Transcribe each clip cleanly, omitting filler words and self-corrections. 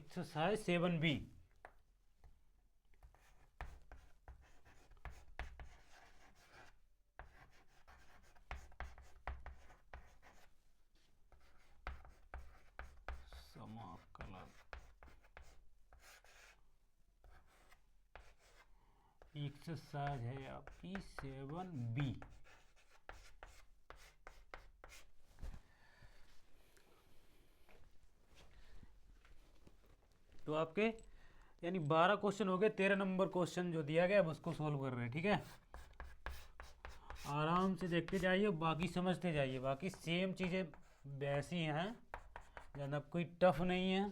Exercise 7B। समाकलन exercise है आपकी 7B। तो आपके यानी 12 क्वेश्चन हो गए, 13 नंबर क्वेश्चन जो दिया गया है उसको सोल्व कर रहे हैं। ठीक है, आराम से देखते जाइए, बाकी समझते जाइए। बाकी सेम चीज़ें वैसी हैं, ज़्यादा कोई टफ नहीं है।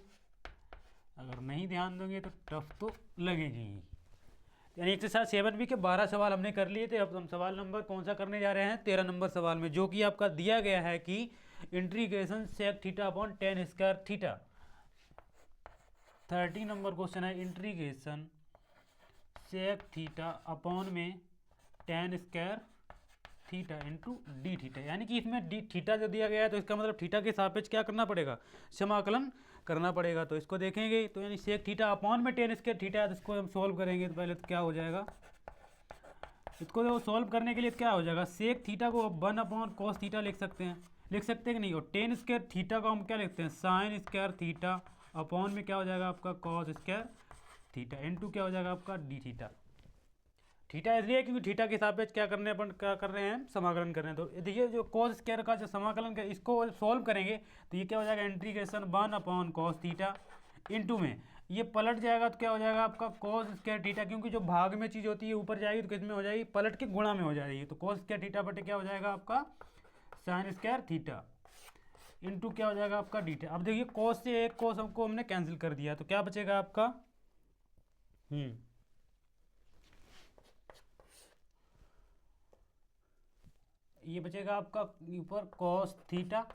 अगर नहीं ध्यान दोगे तो टफ तो लगेगी ही। यानी एक्सरसाइज 7B के 12 सवाल हमने कर लिए थे। अब हम सवाल नंबर कौन सा करने जा रहे हैं, 13 नंबर सवाल में, जो कि आपका दिया गया है कि integration sec theta upon tan square theta. 13 number question है इंटीग्रेशन सेक थीटा अपॉन में tan square theta into d theta. यानी कि इसमें डी थीटा जो दिया गया है तो इसका मतलब थीटा के सापेक्ष क्या करना पड़ेगा, समाकलन करना पड़ेगा। तो इसको देखेंगे, तो यानी सेक थीटा अपॉन में टेन स्क्वायर थीटा है, तो इसको हम सोल्व करेंगे। तो पहले तो क्या हो जाएगा, इसको सोल्व करने के लिए क्या हो जाएगा, सेक थीटा को 1 अपॉन कॉस थीटा लिख सकते हैं, लिख सकते हैं कि नहीं। और टेन स्क्वायर थीटा को हम क्या लिखते हैं, साइन स्क्वायर थीटा अपॉन में क्या हो जाएगा आपका कॉस स्क्वायर थीटा इंटू क्या हो जाएगा आपका डी थीटा। थीटा इसलिए क्योंकि थीटा के सापेक्ष क्या करने अपन क्या कर रहे हैं, समाकलन कर रहे हैं। तो देखिए जो कॉस स्क्वायर का जो समाकलन कर इसको सोल्व करेंगे तो ये क्या हो जाएगा, integration 1 upon cos theta into में ये पलट जाएगा तो क्या हो जाएगा आपका कॉस स्क्वायर थीटा, क्योंकि जो भाग में चीज़ होती है ऊपर जाएगी तो किसमें हो जाएगी, पलट के गुणा में हो जाएगी। तो कॉस स्क्वायर थीटा बटे क्या हो जाएगा आपका साइन स्क्वायर थीटा इंटू क्या हो जाएगा आपका डी थीटा। अब देखिए कॉस से एक कॉस हमको हमने कैंसिल कर दिया, तो क्या बचेगा आपका ये बचेगा आपका ऊपर कॉस थीटा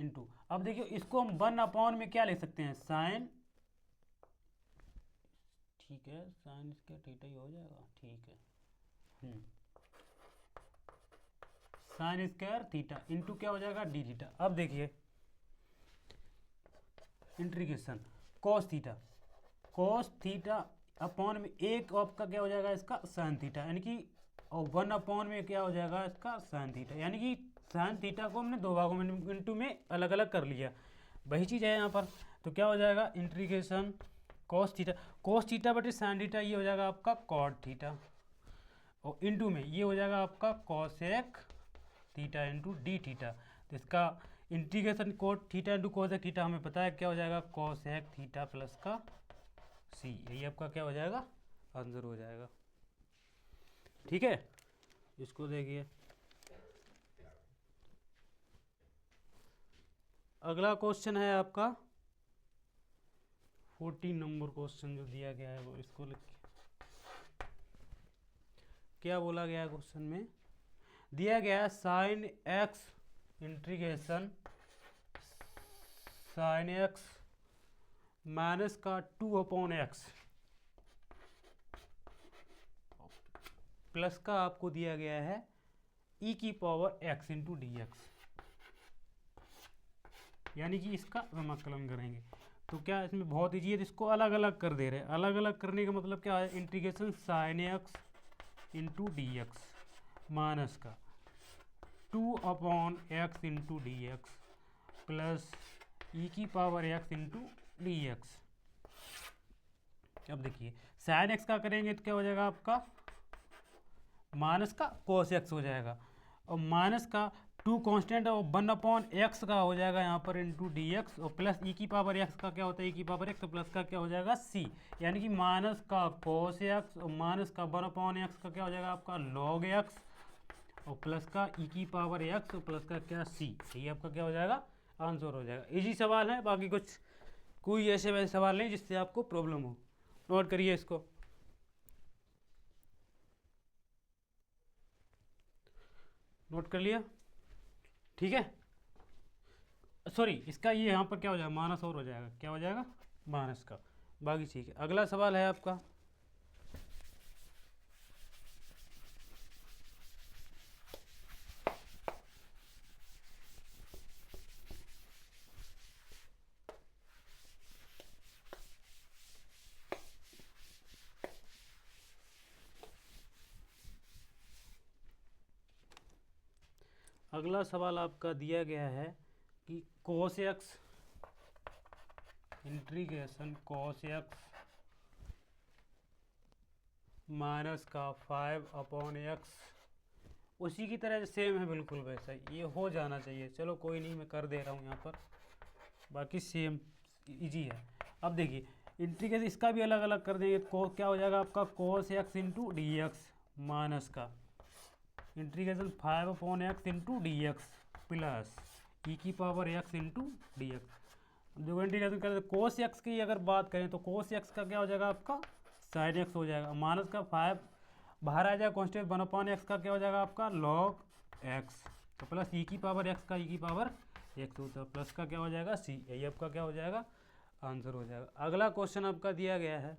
इंटू, अब देखिए इसको हम 1 अपॉन में क्या ले सकते हैं, साइन, ठीक है साइन इसका थीटा ही हो जाएगा, ठीक है साइन स्क्वायर थीटा इंटू क्या हो जाएगा डी थीटा। अब देखिए इंटीग्रेशन कॉस थीटा अपॉन में एक आपका क्या हो जाएगा इसका साइन थीटा, यानी कि और 1 अपॉन में क्या हो जाएगा इसका साइन थीटा, यानी कि साइन थीटा को हमने दो भागों में इंटू में अलग अलग कर लिया, वही चीज़ है यहाँ पर। तो क्या हो जाएगा इंटीग्रेशन कॉस थीटा बटे साइन थीटा, ये हो जाएगा आपका कॉट थीटा, और इंटू में ये हो जाएगा आपका cosec theta into d theta. तो इसका integration cot theta into cosec theta हमें पता है क्या हो जाएगा, कॉसेक थीटा प्लस का सी, यही आपका क्या हो जाएगा आंसर हो जाएगा। ठीक है, इसको देखिए अगला क्वेश्चन है आपका 14 नंबर क्वेश्चन जो दिया गया है वो इसको लिखिए। क्या बोला गया है क्वेश्चन में, दिया गया है sine x integration sine x minus का 2 अपॉन एक्स प्लस का आपको दिया गया है ई की power x into d x, यानी कि इसका समाकलन करेंगे। तो क्या इसमें बहुत ईजी है, तो इसको अलग अलग कर दे रहे हैं। अलग अलग करने का मतलब क्या है, integration sine x into d x minus का 2 upon x into d x plus e की power x into d x. अब देखिए साइन एक्स का करेंगे तो क्या हो जाएगा आपका माइनस का कोस एक्स हो जाएगा, और माइनस का 2 कांस्टेंट और 1 अपॉन एक्स का हो जाएगा यहाँ पर इंटू डी एक्स, और प्लस ई की पावर एक्स का क्या होता है ई की पावर एक्स, प्लस का क्या हो जाएगा सी, यानी कि माइनस का कोस एक्स और माइनस का 1 अपॉन एक्स का क्या हो जाएगा आपका लॉग एक्स, और प्लस का ई की पावर एक्स और प्लस का क्या सी, यही आपका क्या हो जाएगा आंसर हो जाएगा। इजी सवाल है, बाकी कुछ कोई ऐसे वैसे सवाल नहीं जिससे आपको प्रॉब्लम हो। नोट करिए इसको, नोट कर लिया, ठीक है। सॉरी इसका ये यहाँ पर क्या हो जाएगा माइनस और हो जाएगा, क्या हो जाएगा माइनस का, बाकी ठीक है। अगला सवाल है आपका अगला सवाल आपका दिया गया है कि cos x integration cos x minus का 5/x उसी की तरह सेम है, बिल्कुल वैसा ये हो जाना चाहिए। चलो कोई नहीं, मैं कर दे रहा हूँ यहाँ पर, बाकी सेम इजी है। अब देखिए इंटीग्रेशन इसका भी अलग अलग कर देंगे तो क्या हो जाएगा आपका cos x into d x minus का integration 5/x into d x plus e की power x into d x. देखो इंटीग्रेशन करें तो cos x की अगर बात करें तो cos x का क्या हो जाएगा आपका sin x हो जाएगा, माइनस का 5 बाहर आ जाएगा कॉन्स्टेंट 1/x का क्या हो जाएगा आपका log x, तो प्लस ई की पावर x का ई की पावर x होता है, प्लस का क्या हो जाएगा c, यही आपका क्या हो जाएगा आंसर हो जाएगा। अगला क्वेश्चन आपका दिया गया है,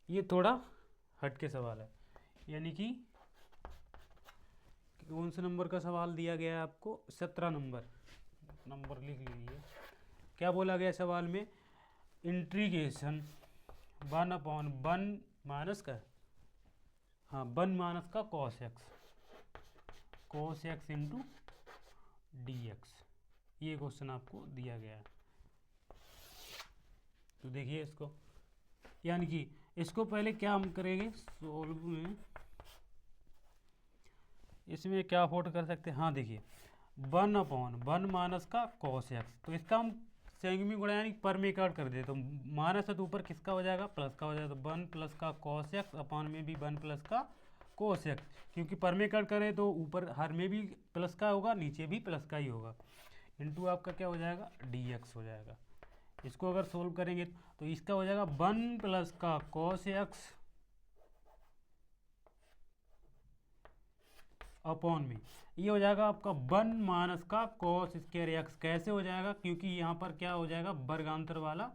ये थोड़ा हट के सवाल है, यानी कि कौन से नंबर का सवाल दिया गया है आपको, 17 नंबर लिख लीजिए। क्या बोला गया सवाल में, इंटीग्रेशन 1/1 माइनस का, हाँ 1 माइनस का cos x into d x, ये क्वेश्चन आपको दिया गया है। तो देखिए इसको, यानी कि इसको पहले क्या हम करेंगे सोल्व में, इसमें क्या अफोर्ड कर सकते हैं, हाँ देखिए 1/1 माइनस का cos x, तो इसका हम संयुग्मी गुणा यानी पर में काट कर दे, तो माइनस है तो ऊपर किसका हो जाएगा प्लस का हो जाएगा, तो 1 प्लस का cos x अपॉन में भी 1 प्लस का cos x, क्योंकि पर में काट करें तो ऊपर हर में भी प्लस का होगा नीचे भी प्लस का ही होगा, इंटू आपका क्या हो जाएगा dx हो जाएगा। इसको अगर सोल्व करेंगे तो इसका हो जाएगा 1 प्लस का cos x अपॉन में ये हो जाएगा आपका 1 माइनस का cos स्क्वायर x, कैसे हो जाएगा क्योंकि यहाँ पर क्या हो जाएगा वर्गांतर वाला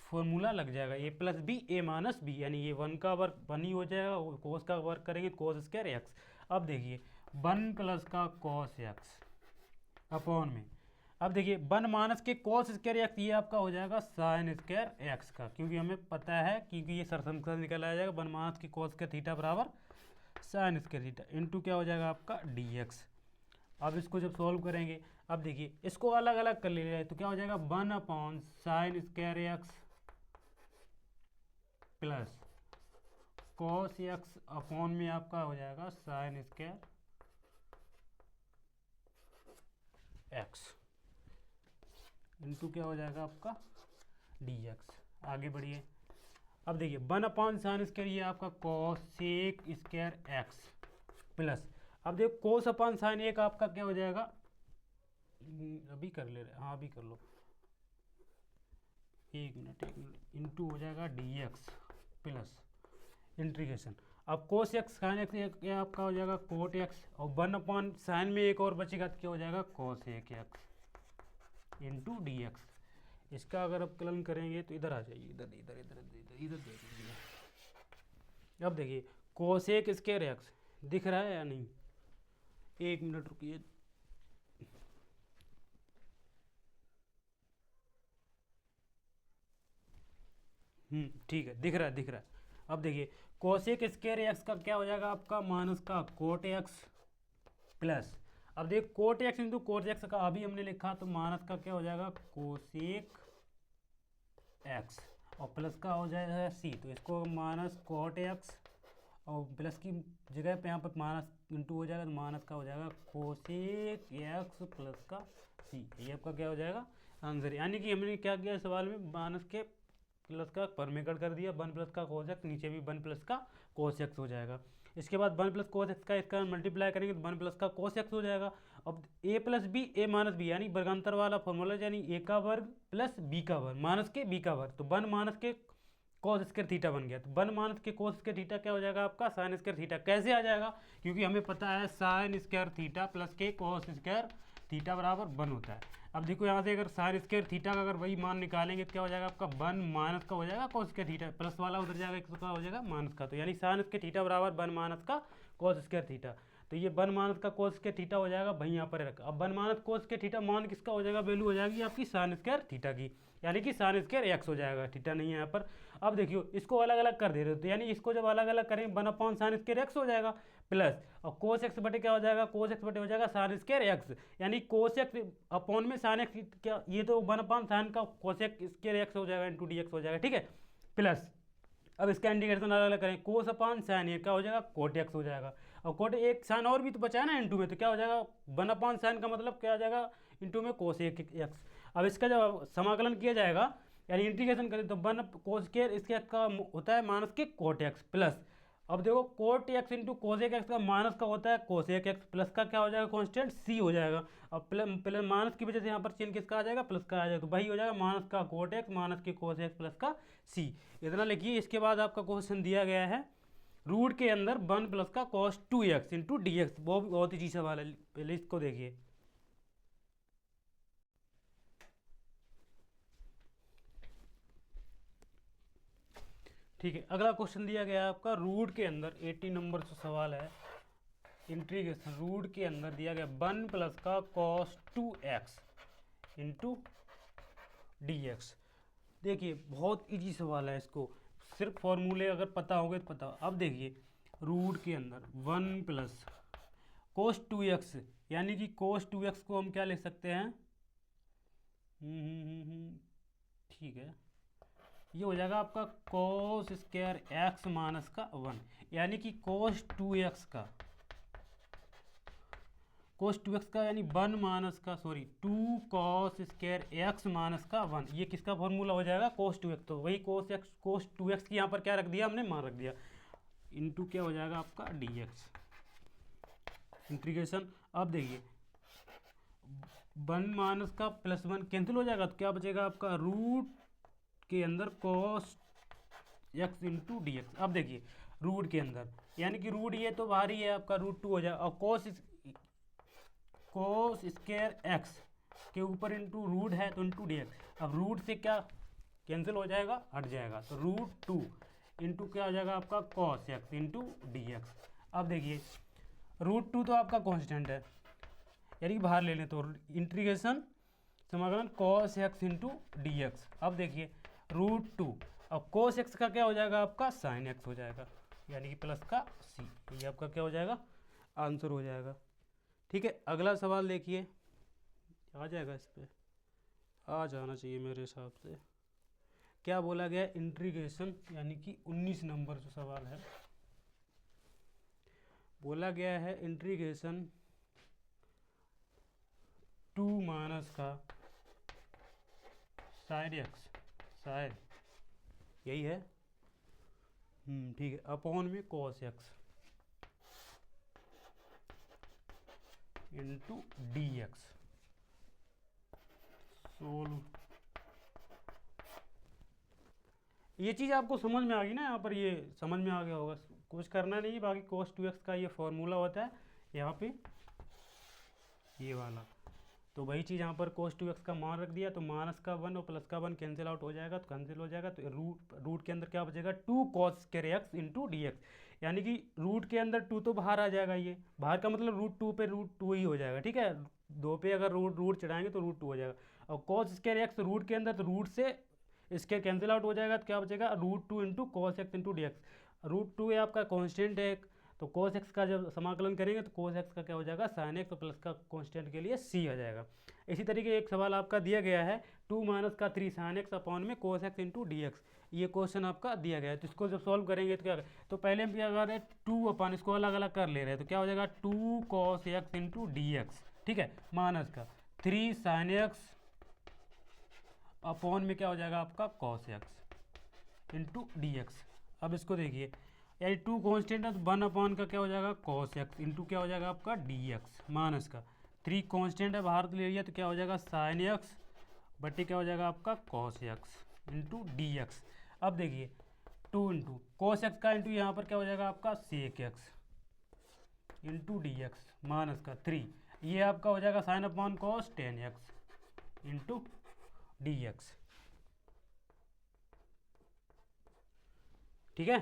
फॉर्मूला लग जाएगा, a plus B A minus b, यानी ये 1 का वर्ग 1 ही हो जाएगा, cos का वर्ग करेंगे cos स्क्वायर x। अब देखिए 1 प्लस का cos x अपॉन में, अब देखिए 1 माइनस के cos स्क्वायर x, ये आपका हो जाएगा sin स्क्वायर x का, क्योंकि हमें पता है क्योंकि ये सरसम निकल आ जाएगा 1 माइनस के cos स्क्वायर थीटा बराबर साइन स्क्वायर थीटा इंटू क्या हो जाएगा आपका dx। अब इसको जब सॉल्व करेंगे, अब देखिए इसको अलग अलग कर ले रहे हैं तो क्या हो जाएगा 1/sin square x plus cos x upon में आपका हो जाएगा sin स्क्वायर x इंटू क्या हो जाएगा आपका dx। आगे बढ़िए, अब देखिए 1/sin स्क्वायर ये आपका cosec स्क्वायर x प्लस, अब देखो cos अपन sin एक आपका क्या हो जाएगा, अभी कर ले रहे, हाँ अभी कर लो, एक मिनट इंटू हो जाएगा dx प्लस इंटीग्रेशन, अब cos x sin x ये आपका हो जाएगा cot x, और 1/sin में एक और बचेगा तो क्या हो जाएगा cosec x इंटू dx। इसका अगर आप कलन करेंगे तो इधर आ जाइए, इधर इधर इधर इधर इधर देख लीजिए। अब देखिए कोसेक स्क्वायर एक्स दिख रहा है या नहीं, एक मिनट रुकिए, ठीक है दिख रहा है दिख रहा है। अब देखिए कोसेक स्क्वायर एक्स का क्या हो जाएगा आपका माइनस का कोट एक्स प्लस, अब देखिए cot x into cot x का अभी हमने लिखा तो माइनस का क्या हो जाएगा कोसेक एक्स और प्लस का हो जाएगा सी, तो इसको माइनस कोट एक्स और प्लस की जगह पे यहाँ पर माइनस इंटू हो जाएगा तो माइनस का हो जाएगा कोसेक एक्स प्लस का सी, ये आपका क्या हो जाएगा आंसर। यानी कि हमने क्या किया सवाल में माइनस के प्लस का परमेकट कर दिया, 1 प्लस का कोस एक्स नीचे भी 1 प्लस का कोस एक्स हो जाएगा। इसके बाद 1 प्लस कोस एक्स का इसका मल्टीप्लाई करेंगे तो 1 प्लस का कोस एक्स हो जाएगा। अब ए प्लस बी ए माइनस बी यानी वर्गांतर वाला फॉर्मूला, यानी ए का वर्ग प्लस बी का वर्ग माइनस के बी का वर्ग, तो 1 माइनस के कोस स्क्वायर थीटा बन गया, तो 1 माइनस के कोस स्क्वायर थीटा क्या हो जाएगा आपका साइन स्क्वायर थीटा। कैसे आ जाएगा क्योंकि हमें पता है साइन स्क्वायर थीटा प्लस के कोस स्क्वायर थीटा बराबर 1 होता है। अब देखो यहाँ से अगर साइन स्क्वायर थीटा का अगर वही मान निकालेंगे तो क्या हो जाएगा आपका 1 माइनस का हो जाएगा कोस स्क्वायर थीटा, प्लस वाला उधर जाएगा इसका हो जाएगा माइनस का, तो यानी साइन स्क्वायर थीटा बराबर 1 माइनस का कोस स्क्वायर थीटा, तो ये 1 माइनस का कोस स्क्वायर थीटा हो जाएगा भाई यहाँ पर रखा। अब 1 माइनस कोस स्क्वायर थीटा मान किसका हो जाएगा, वैल्यू हो जाएगी आपकी साइन स्क्वायर थीटा की, यानी कि साइन स्क्वायर एक्स हो जाएगा, थीटा नहीं है यहाँ पर। अब देखियो इसको अलग अलग कर दे रहे हो तो यानी इसको जब अलग अलग करेंगे 1 अपॉन साइन स्क्वायर एक्स हो जाएगा, प्लस, और कोस एक्स बटे क्या हो जाएगा, कोस एक्स बटे हो जाएगा साइन स्क्वायर एक्स, यानी कोस एक्स अपॉन में साइन एक्स, क्या ये तो 1 साइन का कोस एक्स स्क्वायर एक्स हो जाएगा इंटू डी एक्स हो जाएगा, ठीक है। प्लस अब इसका इंटीग्रेशन अलग अलग करें, कोस अपॉन साइन ये क्या हो जाएगा, कोट एक्स हो जाएगा, और कोट एक साइन और भी तो बचा है ना इंटू में, तो क्या हो जाएगा 1/साइन का मतलब क्या आ जाएगा इंटू में कोस एक एक्स। अब इसका जब समाकलन किया जाएगा यानी इंटीग्रेशन करें तो 1 कोस स्क्वायर इसके का होता है माइनस के कोट एक्स प्लस, अब देखो cot x into cosec x का माइनस का होता है कोसेक एक्स, प्लस का क्या हो जाएगा कांस्टेंट सी हो जाएगा, और प्लस माइनस की वजह से यहाँ पर चिन्ह किसका आ जाएगा, प्लस का आ जाएगा, तो वही हो जाएगा माइनस का कोट एक्स माइनस के कोस एक्स प्लस का सी। इतना लिखिए। इसके बाद आपका क्वेश्चन दिया गया है रूट के अंदर 1 प्लस का cos 2x into d x, वो भी बहुत ही चीज सवाल है, पहले इसको देखिए। ठीक है, अगला क्वेश्चन दिया गया है आपका रूट के अंदर 80 नंबर से सवाल है, इंटीग्रेशन रूट के अंदर दिया गया 1 प्लस का cos 2x into d x. देखिए बहुत इजी सवाल है, इसको सिर्फ फॉर्मूले अगर पता होंगे तो पता। अब देखिए रूट के अंदर 1 प्लस कोस 2x, यानी कि कोस 2x को हम क्या लिख सकते हैं, ठीक है, ये हो जाएगा आपका कोस स्क्वायर एक्स माइनस का 1, यानी कि कोस 2x का यानी 1 माइनस का 2 कॉस स्क्वायर एक्स माइनस का 1, ये किसका फॉर्मूला हो जाएगा कोस 2x, तो वही कोस 2x की यहाँ पर क्या रख दिया हमने, मान रख दिया, इंटू क्या हो जाएगा आपका dx इंटीग्रेशन। अब देखिए 1 माइनस का प्लस 1 कैंसिल हो जाएगा, तो क्या बचेगा आपका रूट के अंदर cos x into d x. अब देखिए रूट के अंदर यानी कि रूट ये तो बाहर ही है आपका √2 हो जाएगा, और कोस स्क्वायर एक्स के ऊपर इंटू रूट है तो इंटू डी एक्स। अब रूट से क्या कैंसिल हो जाएगा, हट जाएगा, तो √2 इंटू क्या हो जाएगा आपका cos x into d x. अब देखिए √2 तो आपका कांस्टेंट है, यानी कि बाहर ले लें तो इंटीग्रेशन समाकलन cos x into d x. अब देखिए √2, अब कोस एक्स का क्या हो जाएगा आपका साइन एक्स हो जाएगा, यानी कि प्लस का सी, ये आपका क्या हो जाएगा आंसर हो जाएगा। ठीक है, अगला सवाल देखिए, आ जाएगा, इस पर आ जाना चाहिए मेरे हिसाब से। क्या बोला गया, इंटीग्रेशन यानी कि 19 नंबर जो सवाल है, बोला गया है इंटीग्रेशन 2 माइनस का साइन एक्स, शायद यही है, ठीक है, अपॉन में cos x into d x solve. ये चीज़ आपको समझ में आ गई ना, यहाँ पर ये समझ में आ गया होगा, कुछ करना नहीं है, बाकी cos 2x का ये फॉर्मूला होता है यहाँ पे ये वाला, तो वही चीज़ यहाँ पर cos 2x का मान रख दिया, तो माइनस का 1 और प्लस का 1 कैंसिल आउट हो जाएगा, तो कैंसिल हो जाएगा, तो रूट के अंदर क्या बचेगा 2 cos square x into d x, यानी कि रूट के अंदर 2 तो बाहर आ जाएगा, ये बाहर का मतलब √2 पे √2 ही हो जाएगा, ठीक है, 2 पे अगर रूट चढ़ाएंगे तो √2 हो जाएगा, और cos स्क्वायर एक्स रूट के अंदर, तो रूट से इसके कैंसिल आउट हो जाएगा, तो क्या बचेगा √2 into cos x into d x. √2 आपका कांस्टेंट है, तो cos x का जब समाकलन करेंगे तो cos x का क्या हो जाएगा sin x, तो प्लस का कांस्टेंट के लिए c आ जाएगा। इसी तरीके एक सवाल आपका दिया गया है 2 माइनस का 3 sin x अपॉन में cos x into d x, ये क्वेश्चन आपका दिया गया है, तो इसको जब सॉल्व करेंगे तो क्या, तो पहले हम क्या कर रहे हैं 2 अपॉन, इसको अलग अलग कर ले रहे हैं, तो क्या हो जाएगा 2 cos x into d x, ठीक है, माइनस का 3 sin x अपॉन में क्या हो जाएगा आपका cos x into d x. अब इसको देखिए, यानी 2 कांस्टेंट है तो 1 अपॉन का क्या हो जाएगा cos x इंटू क्या हो जाएगा आपका डी एक्स, माइनस का 3 कांस्टेंट है बाहर ले लिया, तो क्या हो जाएगा sin x बटे क्या हो जाएगा आपका cos x into d x. अब देखिए 2 इंटू cos x का इंटू यहाँ पर क्या हो जाएगा आपका sec x into d x, minus का 3, ये आपका हो जाएगा sine upon cos 10x into d x, ठीक है,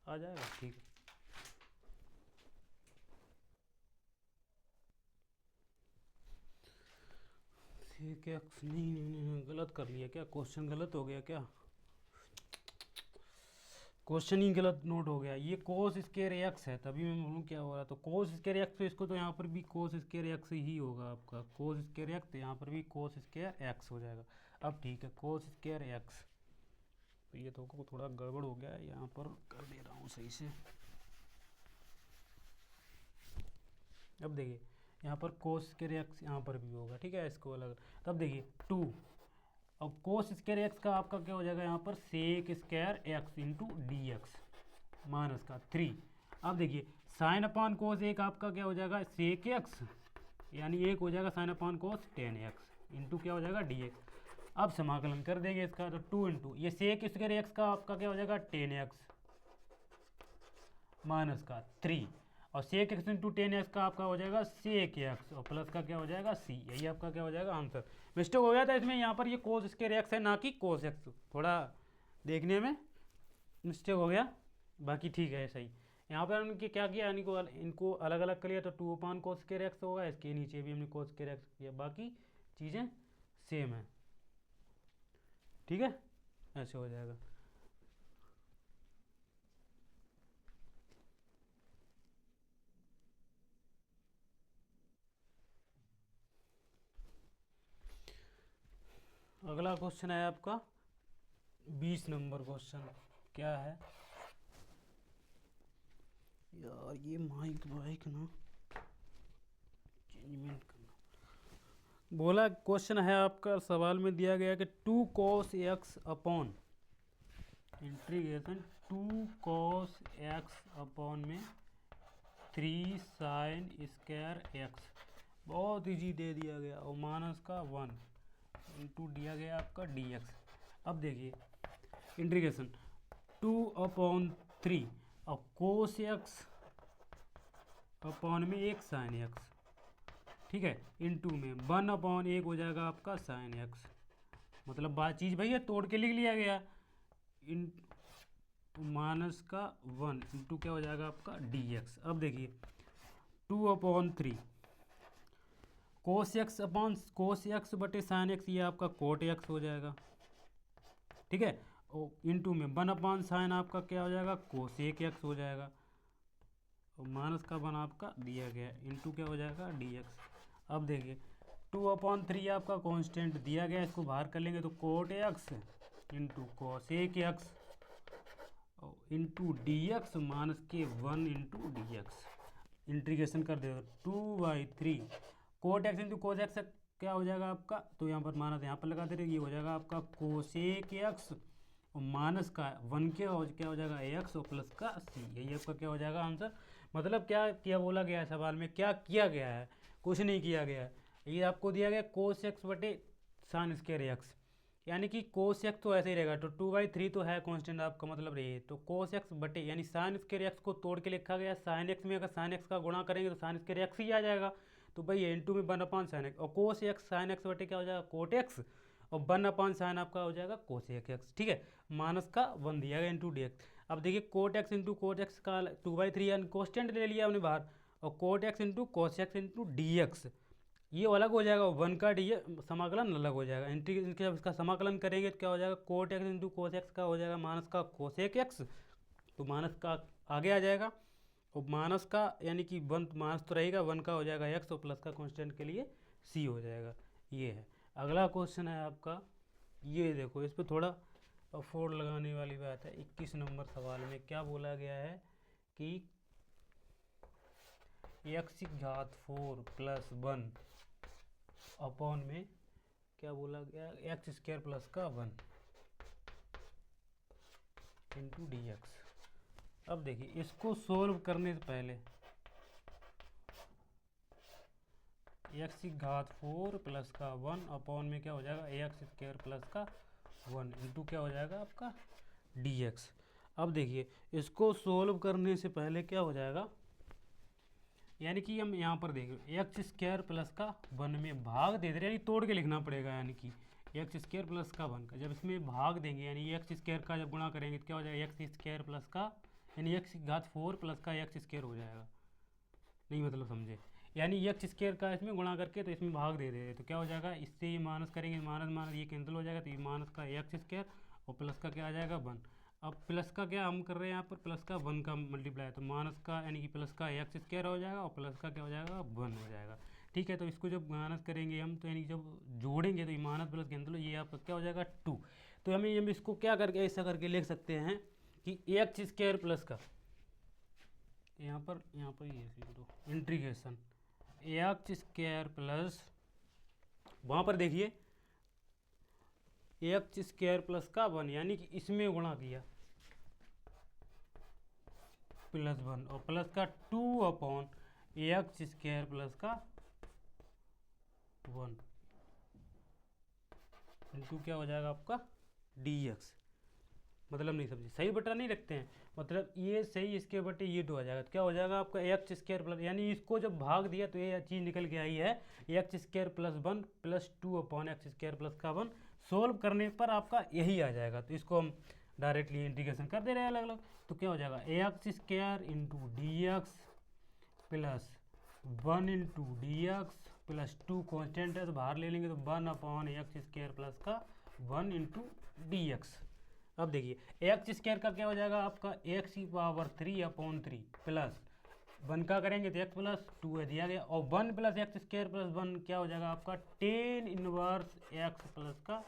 आ जाएगा, ठीक है। ठीक है, नहीं गलत कर लिया क्या, क्वेश्चन गलत हो गया क्या, क्वेश्चन ही गलत नोट हो गया, ये कोस स्केयर एक्स है, तभी मैं बोलूँ क्या हो रहा। तो कोस स्केयर एक्स, तो इसको तो यहाँ पर भी कोस स्केयर एक्स ही होगा आपका, कोस स्केयर एक्स, तो यहाँ पर भी कोस स्केयर एक्स हो जाएगा। अब ठीक है, कोस स्केयर एक्स, तो ये तो थोड़ा गड़बड़ हो गया है, यहाँ पर कर दे रहा हूँ सही से। अब देखिए यहाँ पर कोस स्केयर एक्स यहाँ पर भी होगा, ठीक है, इसको अलग। तब देखिए 2, अब कोस स्केयर एक्स का आपका क्या हो जाएगा यहाँ पर, sec square x into d x minus का 3। अब देखिए साइन अपॉन कोस एक आपका क्या हो जाएगा, सेक एक्स, यानी एक हो जाएगा साइन अपॉन कोस 10x इंटू क्या हो जाएगा डी एक्स। अब समाकलन कर देंगे इसका, तो 2 इंटू ये सेक स्केयर एक्स का आपका क्या हो जाएगा 10x माइनस का 3, और सेक एक्स इंटू 10x का आपका हो जाएगा सेक एक्स, और प्लस का क्या हो जाएगा c। यही आपका क्या हो जाएगा आंसर। मिस्टेक हो गया था इसमें, यहाँ पर ये कोस स्केयर एक्स है ना कि कोस एक्स, थोड़ा देखने में मिस्टेक हो गया, बाकी ठीक है सही। यहाँ पर हमने क्या किया, इनको अलग अलग कर लिया, तो 2 अपान कोस स्केयर एक्स होगा, इसके नीचे भी हमने कोस स्केयर एक्स किया, बाकी चीज़ें सेम है, ठीक है, ऐसे हो जाएगा। अगला क्वेश्चन है आपका 20 नंबर क्वेश्चन, क्या है यार, ये माइक ना चेंजमेंट करना। बोला क्वेश्चन है आपका, सवाल में दिया गया कि 2 cos x upon integration 2 cos x upon में 3 sin स्क्वायर x, बहुत इजी दे दिया गया, और माइनस का 1 इंटू दिया गया आपका dx। अब देखिए इंटीग्रेशन 2/3, और कोस एक्स अपॉन में एक साइन एक्स, ठीक है, इनटू में 1/1 हो जाएगा आपका साइन एक्स, मतलब बात चीज़ भैया तोड़ के लिख लिया गया, इन माइनस का 1 इंटू क्या हो जाएगा आपका dx। अब देखिए 2/3 cos x upon cos x बटे साइन एक्स, ये आपका कोट एक्स हो जाएगा, ठीक है, और इंटू में 1 साइन आपका क्या हो जाएगा कोसेक एक्स हो जाएगा, और माइनस का 1 आपका दिया गया इंटू क्या हो जाएगा dx। अब देखिए 2/3 आपका कांस्टेंट दिया गया, इसको बाहर कर लेंगे तो cot x into cosec x into dx minus के 1 इंटू dx। इंटीग्रेशन कर दे 2/3 cot x into cos x क्या हो जाएगा आपका, तो यहाँ पर माइनस यहाँ पर लगा दे रहे, ये हो जाएगा आपका कोसेक एक्स, और माइनस का 1 क्या हो जाएगा एक्स, और प्लस का सी, यही आपका क्या हो जाएगा आंसर। मतलब क्या बोला गया है सवाल में, क्या किया गया है, कुछ नहीं किया गया है, ये आपको दिया गया कोस एक्स बटे साइन स्क्वायर एक्स, यानी कि कोस एक्स तो ऐसे ही रहेगा, तो 2/3 तो है कांस्टेंट आपका, मतलब रही, तो कोस एक्स बटे यानी साइन स्क्वायर एक्स को तोड़ के लिखा गया साइन एक्स में, अगर साइन एक्स का गुणा करेंगे तो साइन स्क्वायर एक्स ही आ जाएगा, तो भाई इंटू में 1 साइन एक्स, और कोस एक्स साइन एक्स बटे क्या हो जाएगा कोट एक्स, और 1 साइन आपका हो जाएगा कोसेक एक्स, ठीक है, माइनस का 1 दिया गया इंटू डी। अब देखिए cot x into cot x का 2/3 यानी कोस्टेंट ले लिया हमने बाहर, और cot x into cos x into d x, ये अलग हो जाएगा, 1 का डी समाकलन अलग हो जाएगा, जब इसका समाकलन करेंगे तो क्या हो जाएगा cot x into cos x का हो जाएगा माइनस का कोसेक एक्स, तो माइनस का आगे आ जाएगा, और माइनस का यानी कि 1 माइनस तो रहेगा, 1 का हो जाएगा एक्स, और प्लस का कांस्टेंट के लिए सी हो जाएगा, ये है। अगला क्वेश्चन है आपका, ये देखो इस पर थोड़ा अफोर्ड लगाने वाली बात है, 21 नंबर सवाल में क्या बोला गया है कि x⁴ + 1 अपॉन में क्या बोला गया x² + का 1 इंटू dx। अब देखिए इसको सोल्व करने से पहले x⁴ + का 1 अपॉन में क्या हो जाएगा x² + का 1 इंटू क्या हो जाएगा आपका dx। अब देखिए इसको सोल्व करने से पहले क्या हो जाएगा, यानी कि हम यहाँ पर देखें x² + का 1 में भाग दे दे रहे, यानी तोड़ के लिखना पड़ेगा, यानी कि x² + का 1 का जब इसमें भाग देंगे, यानी x² का जब गुणा करेंगे तो क्या हो जाएगा x² + का, यानी x⁴ + का x² हो जाएगा, नहीं मतलब समझे, यानी x² का इसमें गुणा करके तो इसमें भाग दे रहे, तो क्या हो जाएगा, इससे ये माइनस करेंगे, माइनस माइनस ये कैंसिल हो जाएगा, तो ये माइनस का x² और प्लस का क्या आ जाएगा 1। अब प्लस का क्या हम कर रहे हैं यहाँ पर, प्लस का 1 का मल्टीप्लाई, तो माइनस का यानी कि प्लस का एक्स स्क्वायर हो जाएगा और प्लस का क्या हो जाएगा 1 हो जाएगा। ठीक है, तो इसको जब माइनस करेंगे हम तो यानी जब जोड़ेंगे तो ये माइनस प्लस के अंदर ये आपका क्या हो जाएगा 2। तो हम इसको क्या करके ऐसा करके लिख सकते हैं कि एक्स स्क्वायर प्लस का यहाँ पर ये इंटीग्रेशन एक्स स्क्वायर प्लस, वहाँ पर देखिए एक्स स्क्वायर प्लस का 1 यानी कि इसमें गुणा किया प्लस 1 और प्लस का 2 अपॉन एक्स स्क्वायर प्लस का 1 इंटू क्या हो जाएगा आपका dx। मतलब नहीं समझे, सही बटा नहीं रखते हैं, मतलब ये सही इसके बटे ये 2 आ जाएगा, तो क्या हो जाएगा आपका एक्स स्क्वायर प्लस, यानी इसको जब भाग दिया तो ये चीज़ निकल के आई है x square plus 1 plus 2 upon x square plus का 1। सोल्व करने पर आपका यही आ जाएगा, तो इसको हम डायरेक्टली इंटीग्रेशन कर दे रहे हैं अलग अलग। तो क्या हो जाएगा x square into d x plus 1 into d x plus 2 constant है तो बाहर ले लेंगे तो 1 अपॉन एक्स स्क्वायर प्लस का 1 इंटू डी एक्स। अब देखिए एक्स स्क्वायर का क्या हो जाएगा आपका एक्स की पावर 3 अपॉन 3 प्लस 1 का करेंगे तो एक्स प्लस 2 है दिया गया, और 1 प्लस एक्स स्क्वायर प्लस 1 क्या हो जाएगा आपका टेन इनवर्स एक्स प्लस का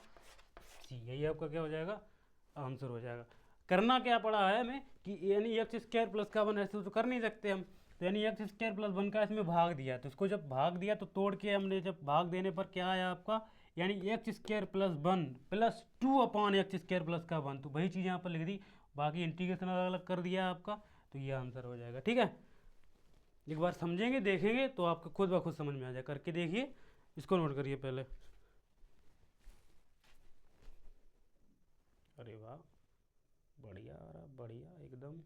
सी। यही आपका क्या हो जाएगा आंसर हो जाएगा। करना क्या पड़ा है हमें कि यानी एक्स स्क्वायर प्लस का 1 ऐसे तो कर नहीं सकते हम, तो यानी एक्स स्क्वायर प्लस 1 का इसमें भाग दिया, तो इसको जब भाग दिया तो तोड़ के हमने जब भाग देने पर क्या आया आपका यानी x square plus 1 plus 2 upon x square plus का 1, तो वही चीज़ यहाँ पर लिख दी, बाकी इंटीग्रेशन अलग अलग कर दिया आपका, तो ये आंसर हो जाएगा। ठीक है, एक बार समझेंगे देखेंगे तो आपको खुद ब खुद समझ में आ जाए, करके देखिए, इसको नोट करिए पहले। अरे वाह, बढ़िया आ रहा, बढ़िया एकदम।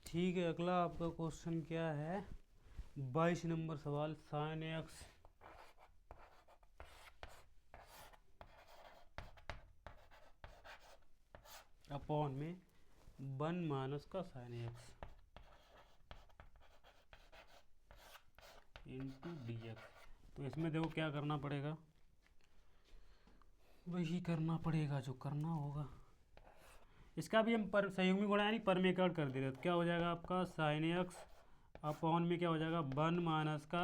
ठीक है, अगला आपका क्वेश्चन क्या है 22 नंबर सवाल, साइन एक्स अपॉन में 1 माइनस का sign x into d x. तो इसमें देखो क्या करना पड़ेगा, वही करना पड़ेगा जो करना होगा। इसका भी हम पर संयुग्मी गुणा यानी परमेकरण कर दे रहे, तो क्या हो जाएगा आपका साइन एक्स अपॉन में क्या हो जाएगा 1 माइनस का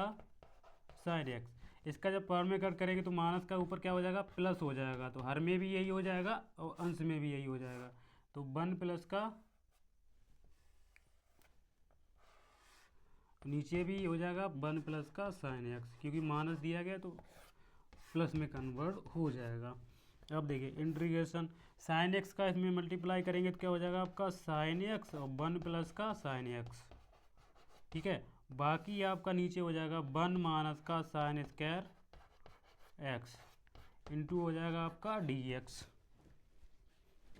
साइन एक्स। इसका जब परमेकरण करेंगे तो माइनस का ऊपर क्या हो जाएगा प्लस हो जाएगा, तो हर में भी यही हो जाएगा और अंश में भी यही हो जाएगा, तो 1 प्लस का नीचे भी हो जाएगा 1 प्लस का साइन एक्स, क्योंकि माइनस दिया गया तो प्लस में कन्वर्ट हो जाएगा। अब देखिए इंटीग्रेशन साइन एक्स का इसमें मल्टीप्लाई करेंगे तो क्या हो जाएगा आपका साइन एक्स और 1 प्लस का साइन एक्स। ठीक है, बाकी आपका नीचे हो जाएगा 1 माइनस का साइन स्क्वायर एक्स इंटू हो जाएगा आपका डी एक्स।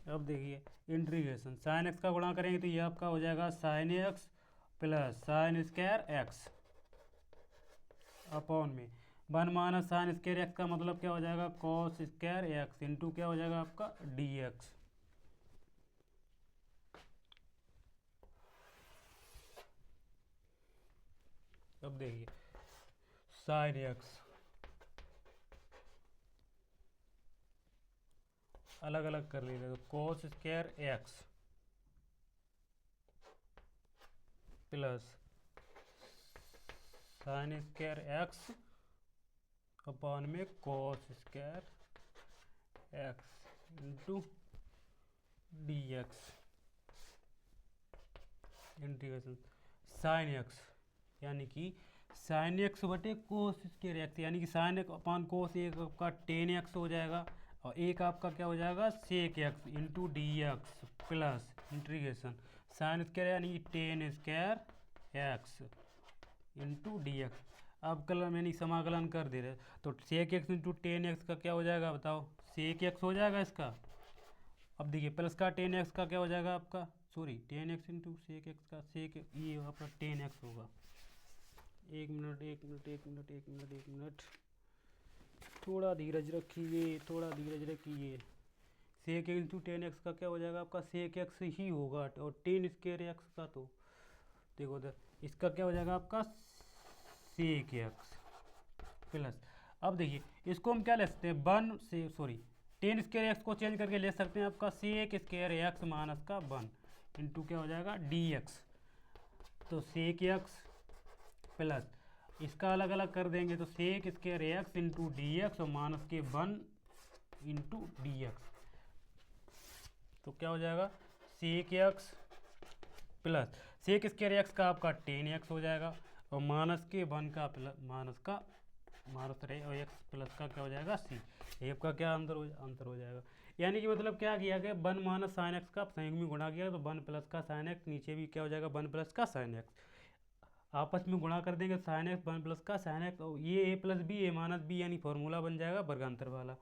अब देखिए इंटीग्रेशन साइन एक्स का गुणा करेंगे तो ये आपका हो जाएगा sine x plus sine square x upon में 1 माइनस साइन स्क्वायर एक्स का मतलब क्या हो जाएगा कॉस स्क्वायर एक्स इंटू क्या हो जाएगा आपका डी एक्स। अब देखिए साइन एक्स अलग अलग कर लीजिए, तो cos square x plus sine square x upon में cos square x into d x. Integration sine x यानी कि साइन एक्स बटे कोस स्क्वायर एक्स, यानी कि साइन एक्स अपॉन कोस एक आपका टेन एक्स हो जाएगा और एक आपका क्या हो जाएगा sec x into d x plus integration sine square यानी tan square x into d x. अब कलन यानी समाकलन कर दे रहे, तो sec x into ten x का क्या हो जाएगा बताओ, सेक एक्स हो जाएगा इसका। अब देखिए प्लस का टेन एक्स का क्या हो जाएगा आपका, sorry tan x into sec x का सेक ये आपका टेन एक्स होगा। एक मिनट एक मिनट एक मिनट एक मिनट एक मिनट, थोड़ा धीरज रखिए थोड़ा धीरज रखिए। सेक इंटू टेन एक्स का क्या हो जाएगा आपका सेक एक्स ही होगा, और टेन स्क्वायर एक्स का तो देखो उधर इसका क्या हो जाएगा आपका सेक एक्स प्लस, अब देखिए इसको हम क्या ले सकते हैं, वन से सॉरी टेन स्क्वायर एक्स को चेंज करके ले सकते हैं आपका सेक स्क्वायर एक्स माइनस का वन इंटू क्या हो जाएगा डी एक्स। तो सेक एक्स प्लस इसका अलग अलग कर देंगे तो sec square x into d x और माइनस के वन इंटू डी एक्स। तो क्या हो जाएगा sec x plus sec square x का आपका टेन एक्स हो जाएगा और माइनस के वन का प्लस माइनस और एक्स प्लस का क्या हो जाएगा सी। एक का क्या अंतर हो जाएगा, यानी कि मतलब क्या किया गया, वन माइनस साइन एक्स का संयुग्म में गुणा किया तो वन प्लस का साइन एक्स, नीचे भी क्या हो जाएगा वन प्लस का साइन एक्स, आपस में गुणा कर देंगे साइन एक्स वन प्लस का साइन एक्स और ये ए प्लस बी ए माइनस बी यानी फॉर्मूला बन जाएगा वर्गांतर वाला।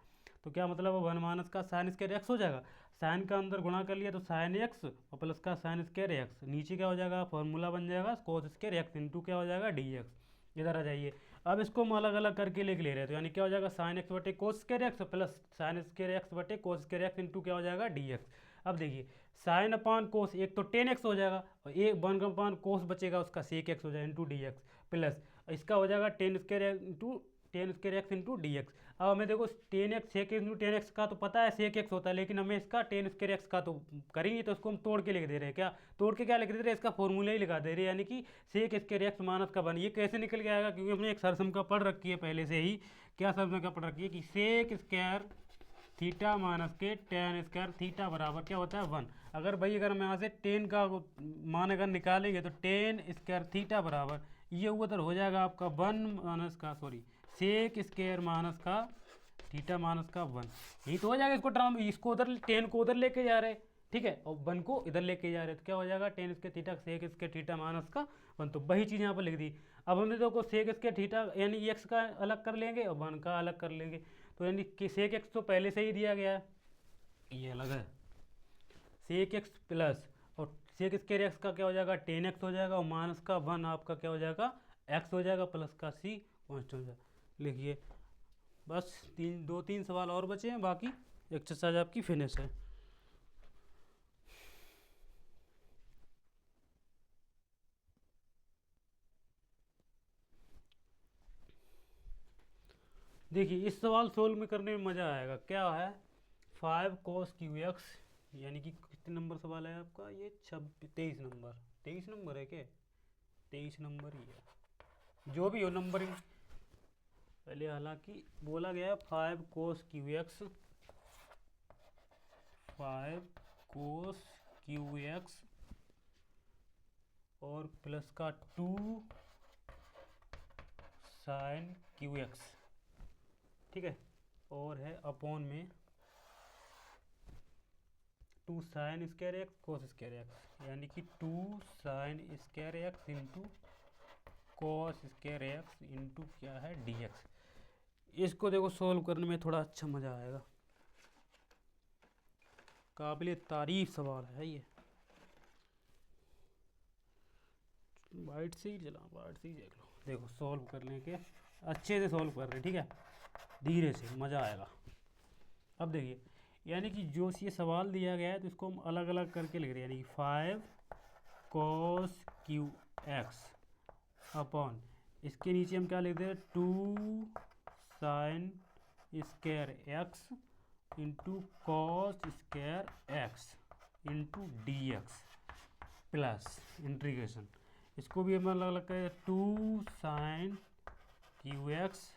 तो क्या मतलब वन माइनस का साइन स्क्वायर एक्स हो जाएगा, साइन का अंदर गुणा कर लिया तो साइन एक्स और प्लस का साइन स्क्वायर एक्स, नीचे क्या हो जाएगा फॉर्मूला बन जाएगा कोस स्क्वायर एक्स इंटू क्या हो जाएगा डी एक्स। इधर आ जाइए, अब इसको हम अलग अलग करके लेके ले रहे हैं तो यानी क्या हो जाएगा साइन एक्स बटे cos square x plus sine square x बटे कोस स्क्वायर एक्स इंटू क्या हो जाएगा डी एक्स। अब देखिए साइन अपान कोस एक तो टेन एक्स हो जाएगा और एक वन अपान कोस बचेगा उसका सेक एक्स हो जाएगा इंटू डी एक्स प्लस इसका हो जाएगा ten square x into d x. अब हमें देखो ten x sec into ten x का तो पता है सेक एक्स होता है, लेकिन हमें इसका टेन स्क्वायर एक्स का तो करेंगे तो उसको हम तोड़ के लिख दे रहे हैं, क्या तोड़ के क्या लिख दे रहे हैं, इसका फॉर्मूला ही लिखा दे रहे हैं, यानी कि सेक स्क्वायर एक्स माइनस का वन। ये कैसे निकल के आएगा, क्योंकि हमने एक सरसम का पढ़ रखी है पहले से ही, क्या सरसम का पढ़ रखी है कि सेक स्क्वायर थीटा माइनस के टेन स्क्वायर थीटा बराबर क्या होता है वन। अगर भाई अगर हम यहाँ से टेन का मान अगर निकालेंगे तो टेन स्क्वायर थीटा बराबर ये उधर हो जाएगा आपका वन माइनस का सॉरी सेक स्क्वायर माइनस का थीटा माइनस का वन, यही तो हो जाएगा। इसको ट्रांस इसको उधर टेन को उधर लेके जा रहे हैं, ठीक है, और वन को इधर लेके जा रहे हैं तो क्या हो जाएगा ten square theta sec square theta minus का वन। तो वही चीज़ यहाँ पर लिख दी। अब हमने देखो सेक स्क्वायर थीटा यानी एक्स का अलग कर लेंगे और वन का अलग कर लेंगे, तो यानी कि सेक एक्स तो पहले से ही दिया गया है, ये अलग है सेक एक्स प्लस और सेक स्क्वायर एक्स का क्या हो जाएगा टेन एक्स हो जाएगा और माइनस का वन आपका क्या हो जाएगा एक्स हो जाएगा प्लस का सी कॉन्स्टेंट हो जाएगा। लिखिए बस दो तीन सवाल और बचे हैं, बाकी एक्सरसाइज आपकी फिनिश है। देखिए इस सवाल सोल्व में करने में मज़ा आएगा। क्या है 5 cos क्यू एक्स, यानी कि कितने नंबर सवाल है आपका ये 23 नंबर है क्या 23 नंबर ही है, जो भी हो नंबर ही पहले, हालांकि बोला गया 5 cos Q x 5 cos Q x और प्लस का 2 sin क्यू एक्स, ठीक है, और है अपॉन में 2 sin square x cos square x, यानी कि 2 sin square x into cos square x into क्या है डी एक्स। इसको देखो सोल्व करने में थोड़ा अच्छा मज़ा आएगा, काबिल तारीफ सवाल है ये। वाइट से ही देख लो, देखो सॉल्व करने के अच्छे से सॉल्व कर रहे हैं, ठीक है, धीरे से मज़ा आएगा। अब देखिए यानी कि जो ये सवाल दिया गया है तो इसको हम अलग अलग करके लिख रहे हैं, यानी कि 5 cos क्यू एक्स अपॉन इसके नीचे हम क्या लिख रहे हैं 2 sin square x into cos square x into d x plus integration, इसको भी हम अलग अलग करें 2 sin क्यू एक्स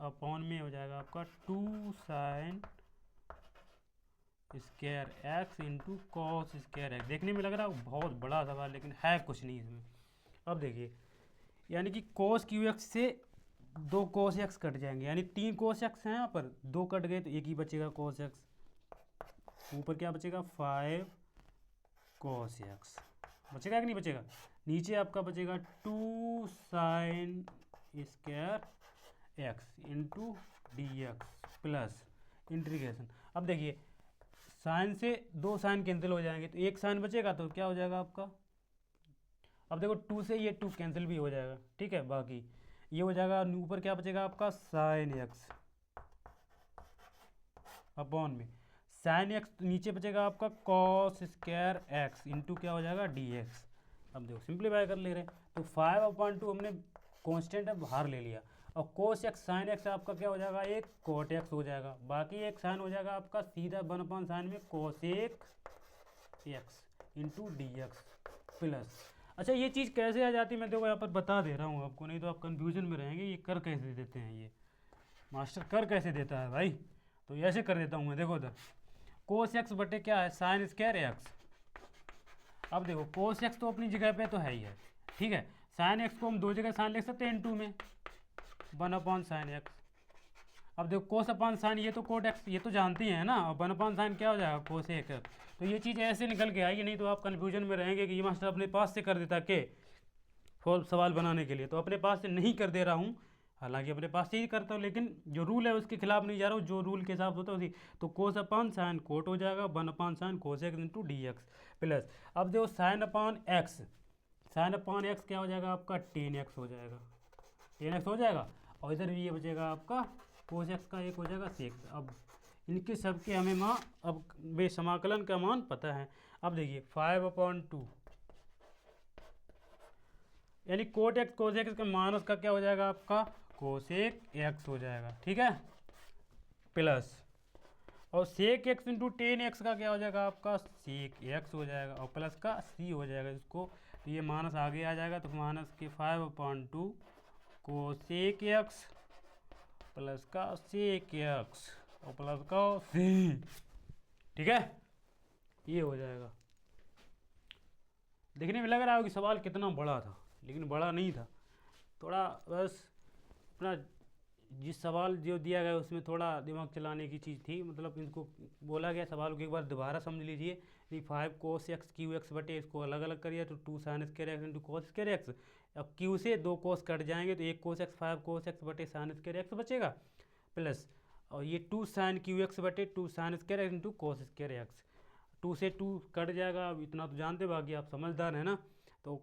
अपॉन में हो जाएगा आपका 2 sin square x into cos square x. देखने में लग रहा है बहुत बड़ा सवाल, लेकिन है कुछ नहीं इसमें। अब देखिए यानी कि कॉस क्यू एक्स से 2 cos एक्स कट जाएंगे, यानी 3 cos एक्स हैं यहाँ पर, 2 कट गए तो एक ही बचेगा cos एक्स, ऊपर क्या बचेगा 5 cos एक्स बचेगा कि नहीं बचेगा, नीचे आपका बचेगा 2 sin square x into d x plus integration. अब देखिए साइन से 2 साइन कैंसिल हो जाएंगे तो एक साइन बचेगा तो क्या हो जाएगा आपका, अब देखो 2 से ये 2 कैंसिल भी हो जाएगा, ठीक है, बाकी ये हो जाएगा ऊपर क्या बचेगा आपका साइन एक्स अपॉन में साइन एक्स, नीचे बचेगा आपका कॉस स्क्वायर एक्स इंटू क्या हो जाएगा डी एक्स अब देखो सिंप्लीफाई कर ले रहे हैं, तो 5/2 हमने कांस्टेंट है बाहर ले लिया, और कोस एक्स साइन एक्स आपका क्या हो जाएगा, एक कोट एक्स हो जाएगा, बाकी एक साइन हो जाएगा आपका सीधा 1/sin में cosec x into d x plus. अच्छा ये चीज़ कैसे आ जाती है मैं देखो यहाँ पर बता दे रहा हूँ आपको, नहीं तो आप कन्फ्यूजन में रहेंगे ये कर कैसे देते हैं, ये मास्टर कर कैसे देता है भाई। तो ऐसे कर देता हूँ मैं, देखो उधर कोस एक्स बटे क्या है साइन स्क्वायर एक्स। अब देखो कोस एक्स तो अपनी जगह पे तो है ही है, ठीक है। साइन एक्स को हम दो जगह साइन लिख सकते हैं इनटू में 1/sin एक्स। अब देखो कोस अपॉन साइन ये तो कोट एक्स ये तो जानती हैं ना, और 1/sin क्या हो जाएगा कोस एक एक्स। तो ये चीज़ ऐसे निकल के आई, नहीं तो आप कन्फ्यूजन में रहेंगे कि ये मास्टर अपने पास से कर देता के सवाल बनाने के लिए, तो अपने पास से नहीं कर दे रहा हूँ, हालांकि अपने पास से ही करता हूँ, लेकिन जो रूल है उसके खिलाफ नहीं जा रहा हूँ, जो रूल के हिसाब से होता है उसी। तो कोस अपॉन साइन कोट हो जाएगा 1/sin कोस x into d x plus. अब देखो sine upon x, sine upon x क्या हो जाएगा आपका 10x हो जाएगा, 10x हो जाएगा, और इधर ये बचेगा आपका कोस एक्स का एक हो जाएगा सेक। अब इनके सबके हमें अब वे समाकलन का मान पता है। अब देखिए 5/2 यानी कोट एक्स कोस एक्स का मान उसका क्या हो जाएगा आपका कोसेक एक्स हो जाएगा, ठीक है, प्लस और सेक एक्स इंटू 10x का क्या हो जाएगा आपका सेक एक्स हो जाएगा, और प्लस का सी हो जाएगा इसको, तो ये माइनस आगे आ जाएगा, तो माइनस के 5/2 कोसेक एक्स प्लस का सेक एक्स और प्लस का सी, ठीक है, ये हो जाएगा। देखने में लग रहा है कि सवाल कितना बड़ा था, लेकिन बड़ा नहीं था, थोड़ा बस अपना जिस सवाल जो दिया गया उसमें थोड़ा दिमाग चलाने की चीज़ थी, मतलब इनको बोला गया सवाल को एक बार दोबारा समझ लीजिए कि 5 कोस एक्स क्यू एक्स बटे इसको अलग अलग करिए तो 2 sign square x into cos square x. अब क्यू से 2 कोस कट जाएंगे तो 1 कोस एक्स 5 कोस एक्स बटे साइन स्क्वायर एक्स बचेगा प्लस, और ये 2 साइन क्यू एक्स बटे 2 sign square x into cos square x, 2 से 2 कट जाएगा, अब इतना तो जानते बाकी आप समझदार है ना। तो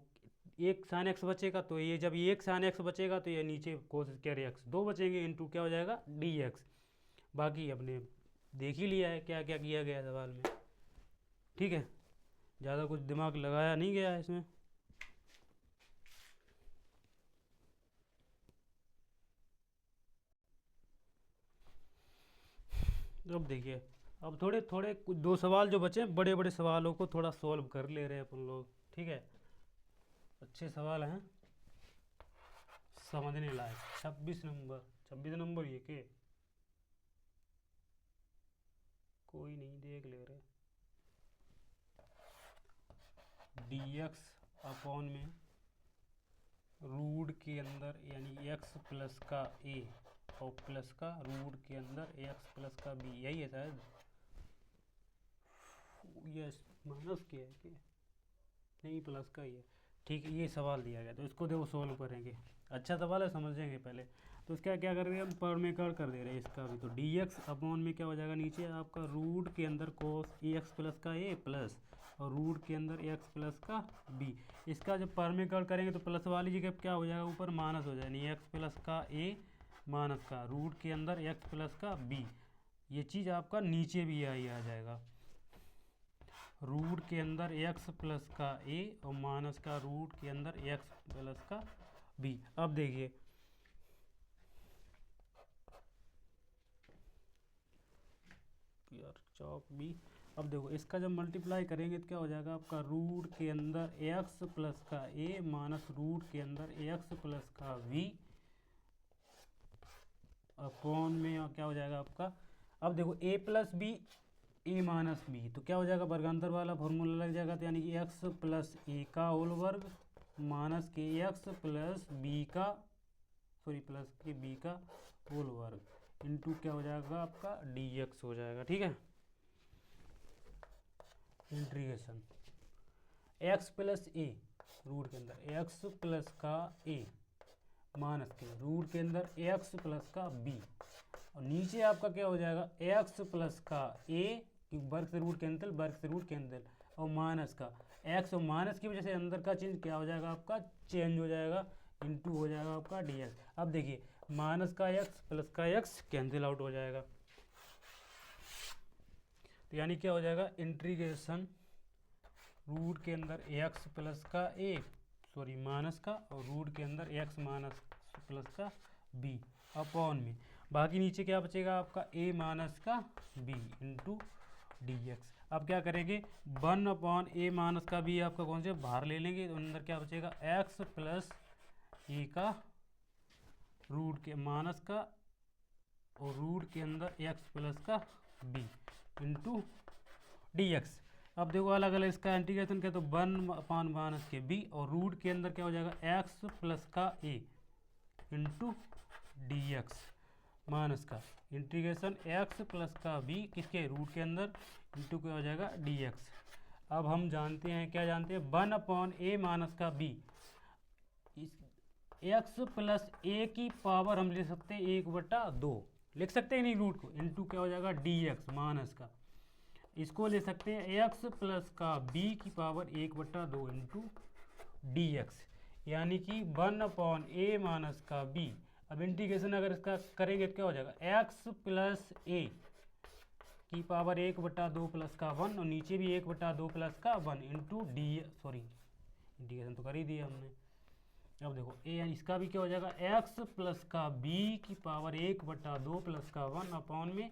एक साइन एक्स बचेगा, तो ये जब ये एक साइन एक्स बचेगा तो ये नीचे कोस स्क्वायर एक्स 2 बचेंगे इंटू क्या हो जाएगा डी एक्स। बाकी अपने देख ही लिया है क्या क्या किया गया सवाल में, ठीक है, ज़्यादा कुछ दिमाग लगाया नहीं गया है इसमें। अब देखिए अब थोड़े थोड़े कुछ 2 सवाल जो बचे बड़े बड़े सवालों को थोड़ा सॉल्व कर ले रहे हैं अपन लोग, ठीक है, अच्छे सवाल हैं समझने लायक। 26 नंबर ये के कोई नहीं देख ले रहे। dx अपॉन में रूट के अंदर यानी x प्लस का a और प्लस का रूट के अंदर x प्लस का b, यही है शायद, यस माइनस क्या है कि नहीं प्लस का ही है, ठीक है। ये सवाल दिया गया तो इसको देखो सोल्व करेंगे, अच्छा सवाल है समझेंगे पहले। तो इसका क्या कर रहे हैं हम परमेकर कर दे रहे हैं इसका भी, तो dx अपॉन में क्या हो जाएगा नीचे आपका रूट के अंदर कोस एक्स प्लस का a प्लस और रूट के अंदर x प्लस का b। इसका जब परमेकर करेंगे तो प्लस वाली जगह क्या हो जाएगा ऊपर माइनस हो जाएगा, x प्लस का a माइनस का रूट के अंदर x प्लस का b, ये चीज़ आपका नीचे भी आ जाएगा, रूट के अंदर x प्लस का a और माइनस का रूट के अंदर x प्लस का b। अब देखिए यार चौक b, अब देखो इसका जब मल्टीप्लाई करेंगे तो क्या हो जाएगा आपका रूट के अंदर x प्लस का a माइनस रूट के अंदर x प्लस का v अपॉन में क्या हो जाएगा आपका। अब देखो a plus B A minus b, तो क्या हो जाएगा वर्गांतर वाला फॉर्मूला लग जाएगा, तो यानी कि एक्स प्लस ए का होल वर्ग माइनस के एक्स प्लस बी का प्लस के बी का होल वर्ग इंटू क्या हो जाएगा आपका डी एक्स हो जाएगा, ठीक है। इंटीग्रेशन एक्स प्लस ए रूट के अंदर एक्स प्लस का ए माइनस के रूट के अंदर एक्स प्लस का बी, और नीचे आपका क्या हो जाएगा एक्स प्लस का ए वर्ग से रूट कैंसिल वर्ग से रूट कैंसिल और माइनस का एक्स और माइनस की वजह से अंदर का चिन्ह क्या हो जाएगा आपका चेंज हो जाएगा इंटू हो जाएगा आपका डी एक्स। अब देखिए माइनस का एक्स प्लस का एक्स कैंसिल आउट हो जाएगा, तो यानी क्या हो जाएगा इंटीग्रेशन रूट के अंदर एक्स प्लस का ए सॉरी माइनस का और रूट के अंदर एक्स माइनस प्लस का बी अपॉन में बाकी नीचे क्या बचेगा आपका ए माइनस का बी इंटू डी एक्स। अब क्या करेंगे 1/a- का बी आपका कौन से बाहर ले लेंगे तो अंदर क्या बचेगा एक्स प्लस ए का रूट के माइनस का और रूट के अंदर एक्स प्लस का बी इंटू डी एक्स। अब देखो अलग अलग इसका इंटीग्रेशन क्या तो 1/- के बी और रूट के अंदर क्या हो जाएगा एक्स प्लस का ए इंटू डी एक्स माइनस का इंटीग्रेशन एक्स प्लस का बी किसके रूट के अंदर इंटू क्या हो जाएगा डी एक्स। अब हम जानते हैं क्या जानते हैं 1/a- का बी इस एक्स प्लस ए की पावर हम ले सकते हैं 1/2 लिख सकते हैं नहीं रूट को इंटू क्या हो जाएगा डी एक्स माइनस का इसको ले सकते हैं एक्स प्लस का बी की पावर 1/2 इंटू डी एक्स यानी कि 1/a- का बी। अब इंटीग्रेशन अगर इसका करेंगे तो क्या हो जाएगा एक्स प्लस ए की पावर 1/2 प्लस का 1 और नीचे भी 1/2 प्लस का 1 इंटू डी सॉरी इंटीग्रेशन तो कर ही दिया हमने। अब देखो ए इसका भी क्या हो जाएगा एक्स प्लस का बी की पावर 1/2 प्लस का 1 अपॉन में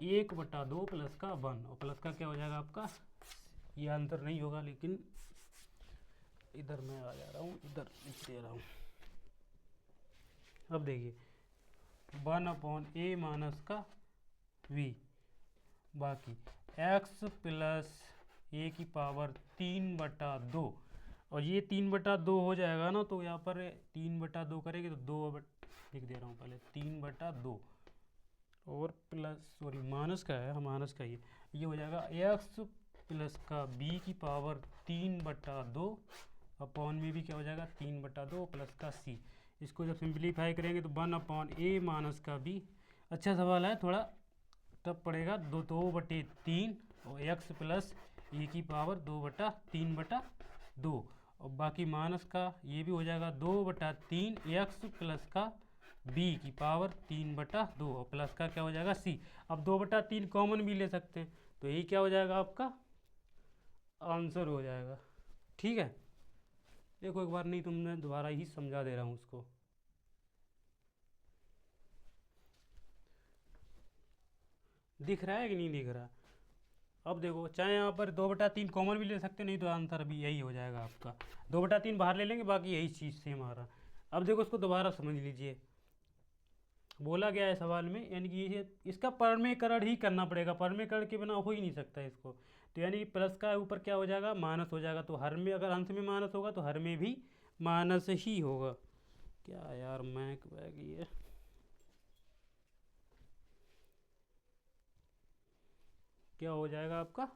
1/2 प्लस का 1 और प्लस का क्या हो जाएगा आपका ये आंसर नहीं होगा लेकिन इधर मैं आ जा रहा हूँ इधर लिख दे रहा हूँ। अब देखिए 1/a- का v बाकी x प्लस ए की पावर 3/2 और ये 3/2 हो जाएगा ना तो यहाँ पर 3/2 करेंगे तो 2 लिख दे रहा हूँ पहले 3/2 और प्लस सॉरी माइनस का है माइनस का ये हो जाएगा x प्लस का b की पावर 3/2 अपॉन में भी क्या हो जाएगा 3/2 प्लस का c। इसको जब सिंप्लीफाई करेंगे तो 1/a- का b अच्छा सवाल है थोड़ा तब पड़ेगा 2/3 और x प्लस ए की पावर 2/3/2 और बाकी माइनस का ये भी हो जाएगा 2/3 x प्लस का b की पावर 3/2 और प्लस का क्या हो जाएगा c। अब 2/3 कॉमन भी ले सकते हैं तो यही क्या हो जाएगा आपका आंसर हो जाएगा। ठीक है देखो एक बार नहीं तुमने दोबारा ही समझा दे रहा हूँ उसको। दिख रहा है कि नहीं दिख रहा। अब देखो चाहे यहाँ पर 2/3 कॉमन भी ले सकते नहीं तो आंसर भी यही हो जाएगा आपका 2/3 बाहर ले लेंगे बाकी यही चीज़ सेम आ रहा। अब देखो इसको दोबारा समझ लीजिए बोला गया है सवाल में यानी कि ये इसका परमेकरण ही करना पड़ेगा परमेकरण के बिना हो ही नहीं सकता इसको। तो यानी कि प्लस का ऊपर क्या हो जाएगा माइनस हो जाएगा तो हर में अगर अंश में माइनस होगा तो हर में भी माइनस ही होगा। क्या यार मैं ये क्या हो जाएगा आपका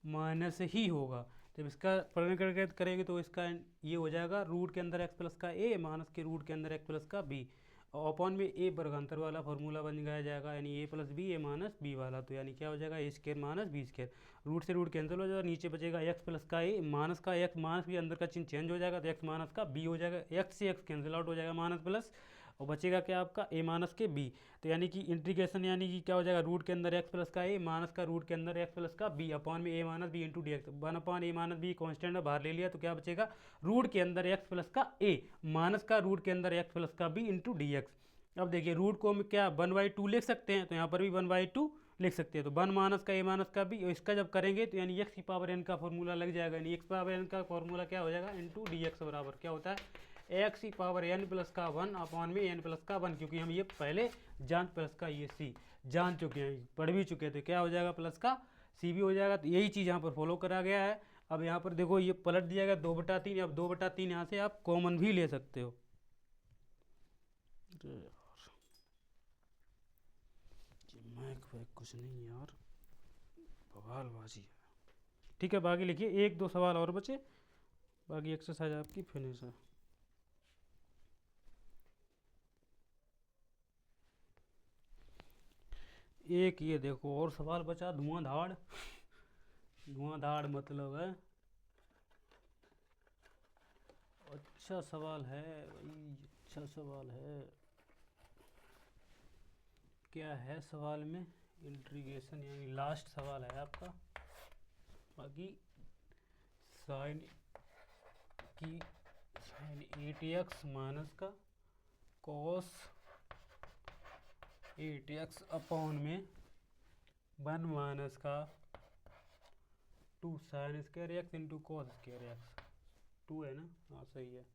माइनस ही होगा। जब इसका परिणय करेंगे तो इसका ये हो जाएगा रूट के अंदर एक्स प्लस का ए माइनस के रूट के अंदर एक्स प्लस का बी और अपॉन में ए वर्गांतर वाला फॉर्मूला बन गया जाएगा यानी A plus B A minus B वाला। तो यानी क्या हो जाएगा A square minus B square root से रूट कैंसिल हो जाएगा नीचे बचेगा एक्स प्लस का ए माइनस का एक्स माइनस भी अंदर का चिन्ह चेंज हो जाएगा तो एक्स माइनस का बी हो जाएगा एक्स से एक्स कैंसिल आउट हो जाएगा माइनस प्लस और बचेगा क्या आपका ए माइनस के बी। तो यानी कि इंटीग्रेशन यानी कि क्या हो जाएगा रूट के अंदर एक्स प्लस का ए माइनस का रूट के अंदर एक्स प्लस का बी अपॉन में A minus B into d x 1/a- constant है बाहर ले लिया तो क्या बचेगा रूट के अंदर एक्स प्लस का ए माइनस का रूट के अंदर एक्स प्लस का बी इंटू डी एक्स। अब देखिए रूट को हम क्या 1/2 लिख सकते हैं तो यहाँ पर भी 1/2 लिख सकते हैं तो 1 माइनस का ए माइनस का बी और इसका जब करेंगे तो यानी एक्स की पावर एन का फॉर्मूला लग जाएगा यानी एक्स पावर एन का फॉर्मूला क्या हो जाएगा इंटू डी एक्स बराबर क्या होता है एक्स की पावर एन प्लस का 1 अपॉन में एन प्लस का 1 क्योंकि हम ये पहले जान प्लस का ये सी जान चुके हैं पढ़ भी चुके हैं तो क्या हो जाएगा प्लस का सी भी हो जाएगा। तो यही चीज़ यहाँ पर फॉलो करा गया है। अब यहाँ पर देखो ये पलट दिया गया 2/3 अब 2/3 यहाँ से आप कॉमन भी ले सकते हो। कुछ नहीं यार बवालबाजी है। ठीक है बाकी लिखिए 1-2 सवाल और बचे बाकी एक्सरसाइज आपकी फिनिश है। एक ये देखो और सवाल बचा धुआंधार धुआंधार मतलब है अच्छा सवाल है भाई अच्छा सवाल है। क्या है सवाल में इंटीग्रेशन यानी लास्ट सवाल है आपका बाकी साइन की साइन 8x माइनस का कॉस 8x अपॉन में 1 माइनस का 2 sign square x into cos square x. 2 है ना, हाँ सही है,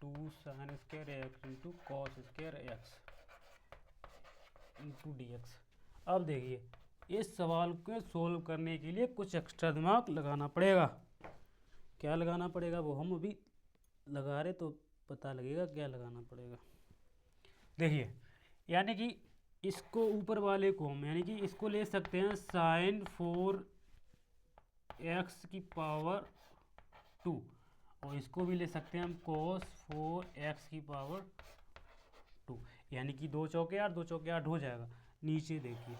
2 sign square x into cos square x into d x. अब देखिए इस सवाल को सोल्व करने के लिए कुछ एक्स्ट्रा दिमाग लगाना पड़ेगा। क्या लगाना पड़ेगा वो हम अभी लगा रहे तो पता लगेगा क्या लगाना पड़ेगा। देखिए यानी कि इसको ऊपर वाले को हम यानी कि इसको ले सकते हैं साइन 4x की पावर 2 और इसको भी ले सकते हैं हम cos 4x की पावर 2, यानी कि 2 चौके 8 2 चौके 8 हो जाएगा। नीचे देखिए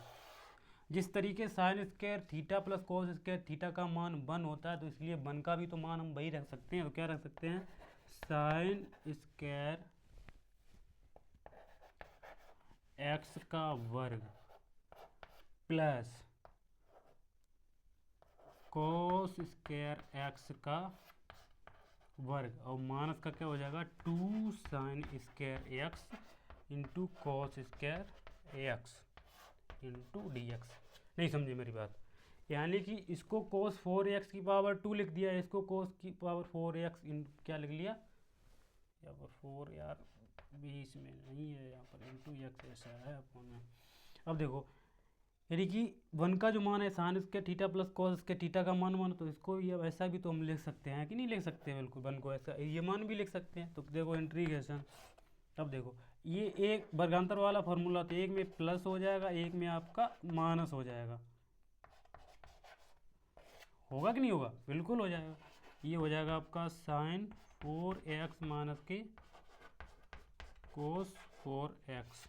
जिस तरीके sine square theta plus cos square theta का मान 1 होता है तो इसलिए 1 का भी तो मान हम वही रख सकते हैं। तो क्या रख सकते हैं, साइन स्क्वायर एक्स का वर्ग प्लस कॉस स्क्वायर एक्स का वर्ग और माइनस का क्या हो जाएगा 2 sign square x into cos square x into d x. नहीं समझे मेरी बात, यानी कि इसको cos 4x की पावर 2 लिख दिया, इसको cos की पावर 4x क्या लिख लिया, यहाँ पर 4 यार बीच में नहीं है, यहाँ पर इंटू एक्स ऐसा है अपॉन में। अब देखो यानी कि 1 का जो मान है साइन इसके थीटा प्लस कॉस इसके थीटा का मान तो इसको ये ऐसा भी तो हम लिख सकते हैं कि नहीं लिख सकते हैं, बिल्कुल 1 को ऐसा ये मान भी लिख सकते हैं। तो देखो इंटीग्रेशन, अब देखो ये एक वर्गांतर वाला फॉर्मूला, तो एक में प्लस हो जाएगा एक में आपका माइनस हो जाएगा, होगा कि नहीं होगा, बिल्कुल हो जाएगा। ये हो जाएगा आपका साइन 4x माइनस के कोस 4x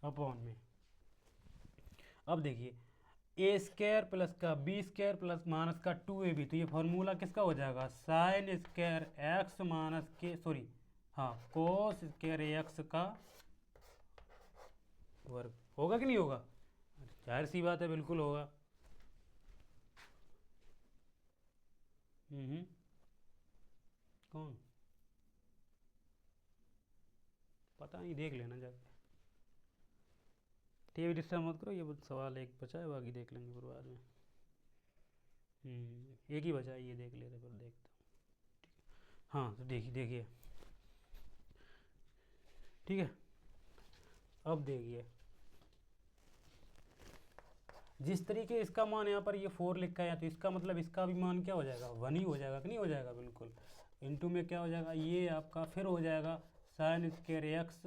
अपॉन में। अब देखिए ए स्क्वायर प्लस का बी स्क्वायर प्लस माइनस का 2ab, तो ये फॉर्मूला किसका हो जाएगा, साइन स्क्वायर एक्स माइनस के सॉरी हाँ कोस स्क्वायर एक्स का वर्ग, होगा कि नहीं होगा, जाहिर सी बात है बिल्कुल होगा। कौन पता नहीं, देख लेना जाके, टीवी डिस्टर्ब मत करो, ये सवाल एक बचा है बाकी देख लेंगे फिर बाद में। एक ही बचा है, ये देख लेते फिर देखते। हाँ तो देखिए देखिए ठीक है। अब देखिए जिस तरीके इसका मान यहाँ पर ये 4 लिखा है तो इसका मतलब इसका भी मान क्या हो जाएगा 1 ही हो जाएगा कि नहीं हो जाएगा, बिल्कुल। इनटू में क्या हो जाएगा, ये आपका फिर हो जाएगा साइन स्क्वायर एक्स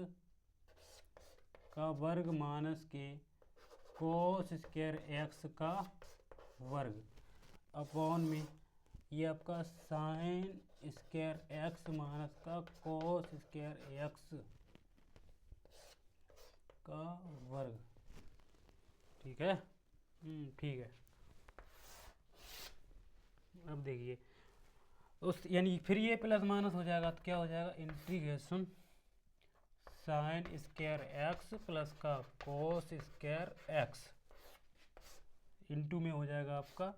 का वर्ग माइनस के कोस स्क्वायर एक्स का वर्ग अपॉन में ये आपका साइन स्क्वायर एक्स माइनस का कोस स्क्वायर एक्स का वर्ग, ठीक है। ठीक है। अब देखिए उस यानी फिर ये प्लस माइनस हो जाएगा तो क्या हो जाएगा, integration sine square x plus का कोस स्क्वायर एक्स इंटू में हो जाएगा आपका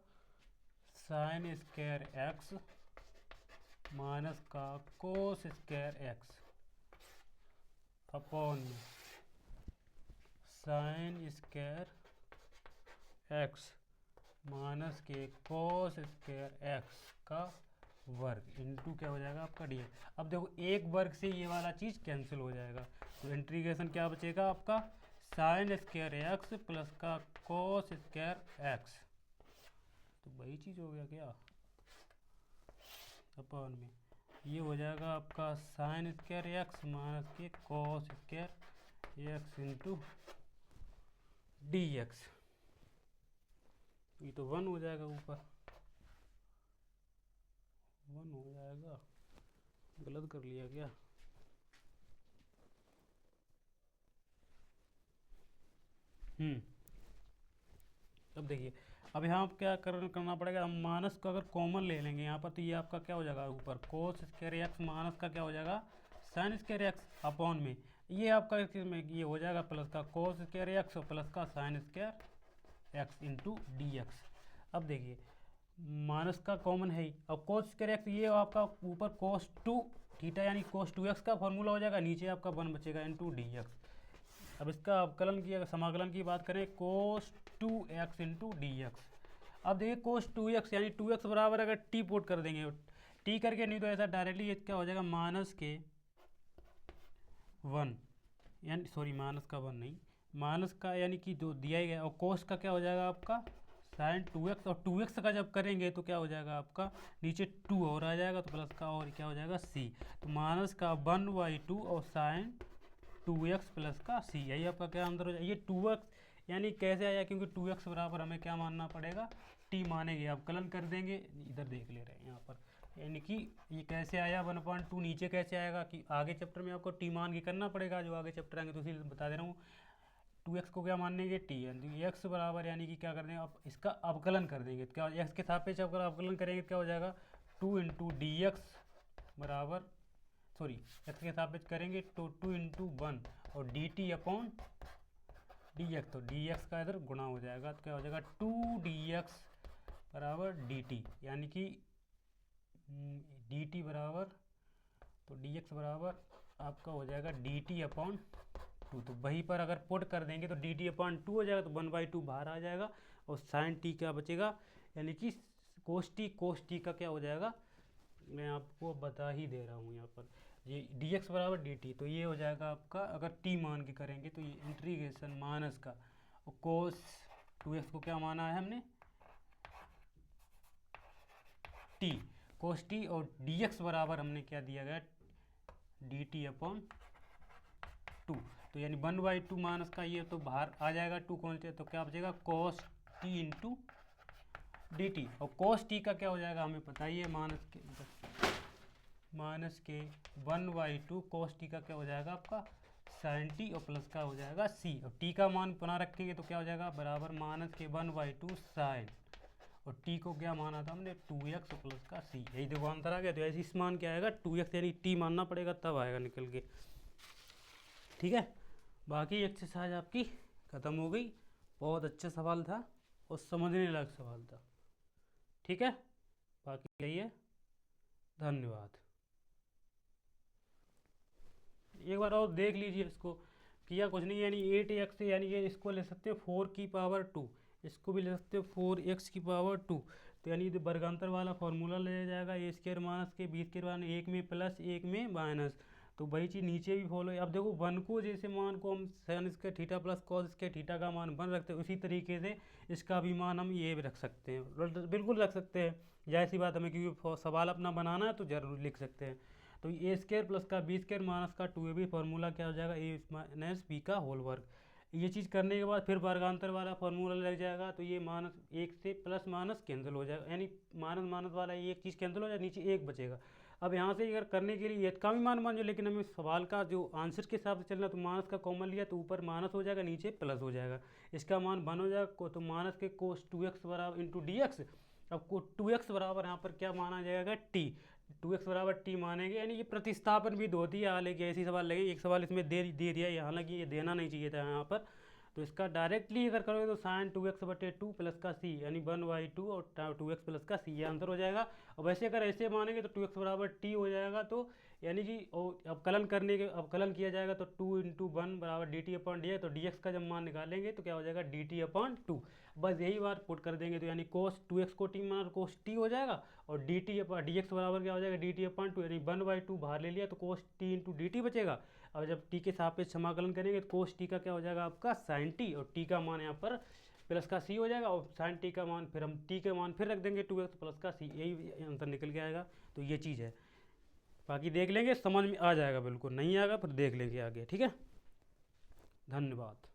साइन स्क्वायर एक्स माइनस का कोस स्क्वायर एक्स अपॉन में साइन स्क्वायर एक्स माइनस के कोस स्क्वायर एक्स का वर्ग इंटू क्या हो जाएगा आपका डी। अब देखो एक वर्ग से ये वाला चीज़ कैंसिल हो जाएगा तो इंटीग्रेशन क्या बचेगा आपका साइन स्क्वायर एक्स प्लस का कोस स्क्वायर एक्स, तो वही चीज़ हो गया क्या अपॉन में ये हो जाएगा आपका साइन स्क्वायर एक्स माइनस के cos square x into d x, ये तो 1 हो जाएगा, ऊपर 1 हो जाएगा, गलत कर लिया क्या। अब देखिए अब यहाँ क्या करना पड़ेगा, हम माइनस को अगर कॉमन ले लेंगे यहाँ पर तो ये आपका क्या हो जाएगा ऊपर कोस स्क्वायर एक्स माइनस का क्या हो जाएगा साइन स्क्वायर एक्स अपॉन में ये आपका इसमें ये हो जाएगा प्लस का कोस स्क्वायर एक्स और प्लस का sign square x into d x. अब देखिए माइनस का कॉमन है ही, अब कोस स्क्वायर एक्स ये आपका ऊपर कोस टू थीटा यानी कोस टू एक्स का फॉर्मूला हो जाएगा, नीचे आपका 1 बचेगा इंटू डी एक्स। अब इसका अवकलन की अगर समाकलन की बात करें cos two x into d x. अब देखिए कोस टू एक्स यानी 2x बराबर अगर टी पुट कर देंगे, टी करके नहीं तो ऐसा डायरेक्टली क्या हो जाएगा माइनस के 1 यानी सॉरी माइनस का 1 नहीं, माइनस का यानी कि जो दिया ही गया, और कोस का क्या हो जाएगा आपका साइन 2x, और 2x का जब करेंगे तो क्या हो जाएगा आपका नीचे 2 और आ जाएगा तो प्लस का और क्या हो जाएगा c, तो माइनस का 1/2 और साइन 2x प्लस का c, यही आपका क्या आंसर हो जाएगा। ये 2x यानी कैसे आया, क्योंकि 2x बराबर हमें क्या मानना पड़ेगा t मानेंगे, अवकलन कर देंगे, इधर देख ले रहे हैं यहाँ पर, यानी कि ये कैसे आया 1/2, नीचे कैसे आएगा कि आगे चैप्टर में आपको टी मान के करना पड़ेगा, जो आगे चैप्टर आएंगे तो इसीलिए बता दे रहा हूँ। 2x को क्या मानेंगे टी, यानी x बराबर यानी कि क्या कर देंगे अब इसका अवकलन कर देंगे, तो क्या x के सापेक्ष अगर अवकलन करेंगे क्या हो जाएगा 2 इंटू डी एक्स बराबर सॉरी x के सापेक्ष करेंगे तो 2 इंटू 1 और D T upon D x, तो डी एक्स का इधर गुणा हो जाएगा तो क्या हो जाएगा 2 डी एक्स बराबर डी टी, यानी कि डी टी बराबर तो डी एक्स बराबर आपका हो जाएगा डी टी अपॉन 2, तो वहीं पर अगर पुट कर देंगे तो डी टी अपॉन 2 हो जाएगा, तो 1/2 बाहर आ जाएगा और साइन टी क्या बचेगा, यानी कि कोस टी का क्या हो जाएगा, मैं आपको बता ही दे रहा हूँ यहाँ पर, ये डी एक्स बराबर डी टी, तो ये हो जाएगा आपका अगर टी मान के करेंगे तो ये इंटीग्रेशन माइनस का, और कोस 2x को क्या माना है हमने टी, कोस टी, और डी एक्स बराबर हमने क्या दिया गया डी टी अपॉन 2, तो यानी 1/2 माइनस का ये तो बाहर आ जाएगा 2 कौन, तो क्या बचेगा cos t into D T, और कोस टी का क्या हो जाएगा हमें पता ही है माइनस के 1/2 कोस टी का क्या हो जाएगा आपका साइन टी, और प्लस का हो जाएगा सी, और टी का मान बना रखेंगे तो क्या हो जाएगा बराबर माइनस के 1/2 साइन, और टी को क्या माना था हमने 2x प्लस का सी, यही देखो आंसर आ गया। तो ऐसे इस मान क्या आएगा 2x यानी टी मानना पड़ेगा तब आएगा निकल के, ठीक है। बाकी एक्सरसाइज आपकी ख़त्म हो गई, बहुत अच्छा सवाल था और समझने लायक सवाल था, ठीक है। बाकी यही है, धन्यवाद। एक बार और देख लीजिए इसको, किया कुछ नहीं, यानी 8x यानी ये इसको ले सकते हो 4 की पावर 2, इसको भी ले सकते हो 4x की पावर 2, तो यानी वर्गांतर वाला फॉर्मूला ले जाएगा ए स्क्वायर माइनस के 20 के मान, एक में प्लस एक में माइनस, तो वही चीज़ नीचे भी फॉलो है। अब देखो 1 को जैसे मान को हम sine square theta plus cos square theta का मान 1 रखते हैं, उसी तरीके से इसका भी मान हम ये भी रख सकते हैं, बिल्कुल रख सकते हैं, जैसी बात हमें क्योंकि सवाल अपना बनाना है तो जरूर लिख सकते हैं। तो ए स्क्वायर प्लस का बी स्क्वायर माइनस का 2ab फार्मूला क्या हो जाएगा ए माइनस बी का होल वर्ग। ये चीज़ करने के बाद फिर वर्गांतर वाला फार्मूला लग जाएगा, तो ये माइनस एक से प्लस माइनस कैंसिल हो जाएगा, यानी माइनस माइनस वाला ये एक चीज़ कैंसिल हो जाएगा, नीचे एक बचेगा। अब यहाँ से अगर करने के लिए ये का भी मान मान जो, लेकिन हमें सवाल का जो आंसर के हिसाब से चलना, तो माइनस का कॉमन लिया तो ऊपर माइनस हो जाएगा नीचे प्लस हो जाएगा, इसका मान 1 हो जाएगा, तो माइनस के कोस 2x बराबर इंटू डी एक्स। अब को 2x बराबर यहाँ पर क्या माना जाएगा टी, 2x बराबर टी मानेंगे, यानी ये प्रतिस्थापन भी दो दिया, हालांकि ऐसी सवाल लगे, एक सवाल इसमें दे दिया, हालांकि ये देना नहीं चाहिए था यहाँ पर, तो इसका डायरेक्टली अगर करोगे तो साइन 2x/2 प्लस का सी, यानी 1/2 और 2x प्लस का सी, ये आंसर हो जाएगा। और वैसे अगर ऐसे मानेंगे तो 2x बराबर टी हो जाएगा, तो यानी कि अवकलन किया जाएगा तो 2 इंटू 1 बराबर डी टी अपॉन डी, तो डी एक्स का जब मान निकालेंगे तो क्या हो जाएगा डी टी अपॉन 2, बस यही बार पुट कर देंगे, तो यानी कोस 2x को टी माना कोस टी हो जाएगा, और D T upon D x बराबर क्या हो जाएगा डी टी अपॉन 2, यानी 1/2 बाहर ले लिया तो cos t into D T बचेगा। अब जब टी के सापेक्ष समाकलन करेंगे तो कोस टी का क्या हो जाएगा आपका साइन टी, और टी का मान यहाँ पर प्लस का सी हो जाएगा, और साइन टी का मान फिर हम टी के मान फिर रख देंगे 2x प्लस का सी, यही आंसर निकल के आएगा। तो ये चीज़ है, बाकी देख लेंगे, समझ में आ जाएगा, बिल्कुल नहीं आएगा फिर देख लेंगे आगे, ठीक है। धन्यवाद।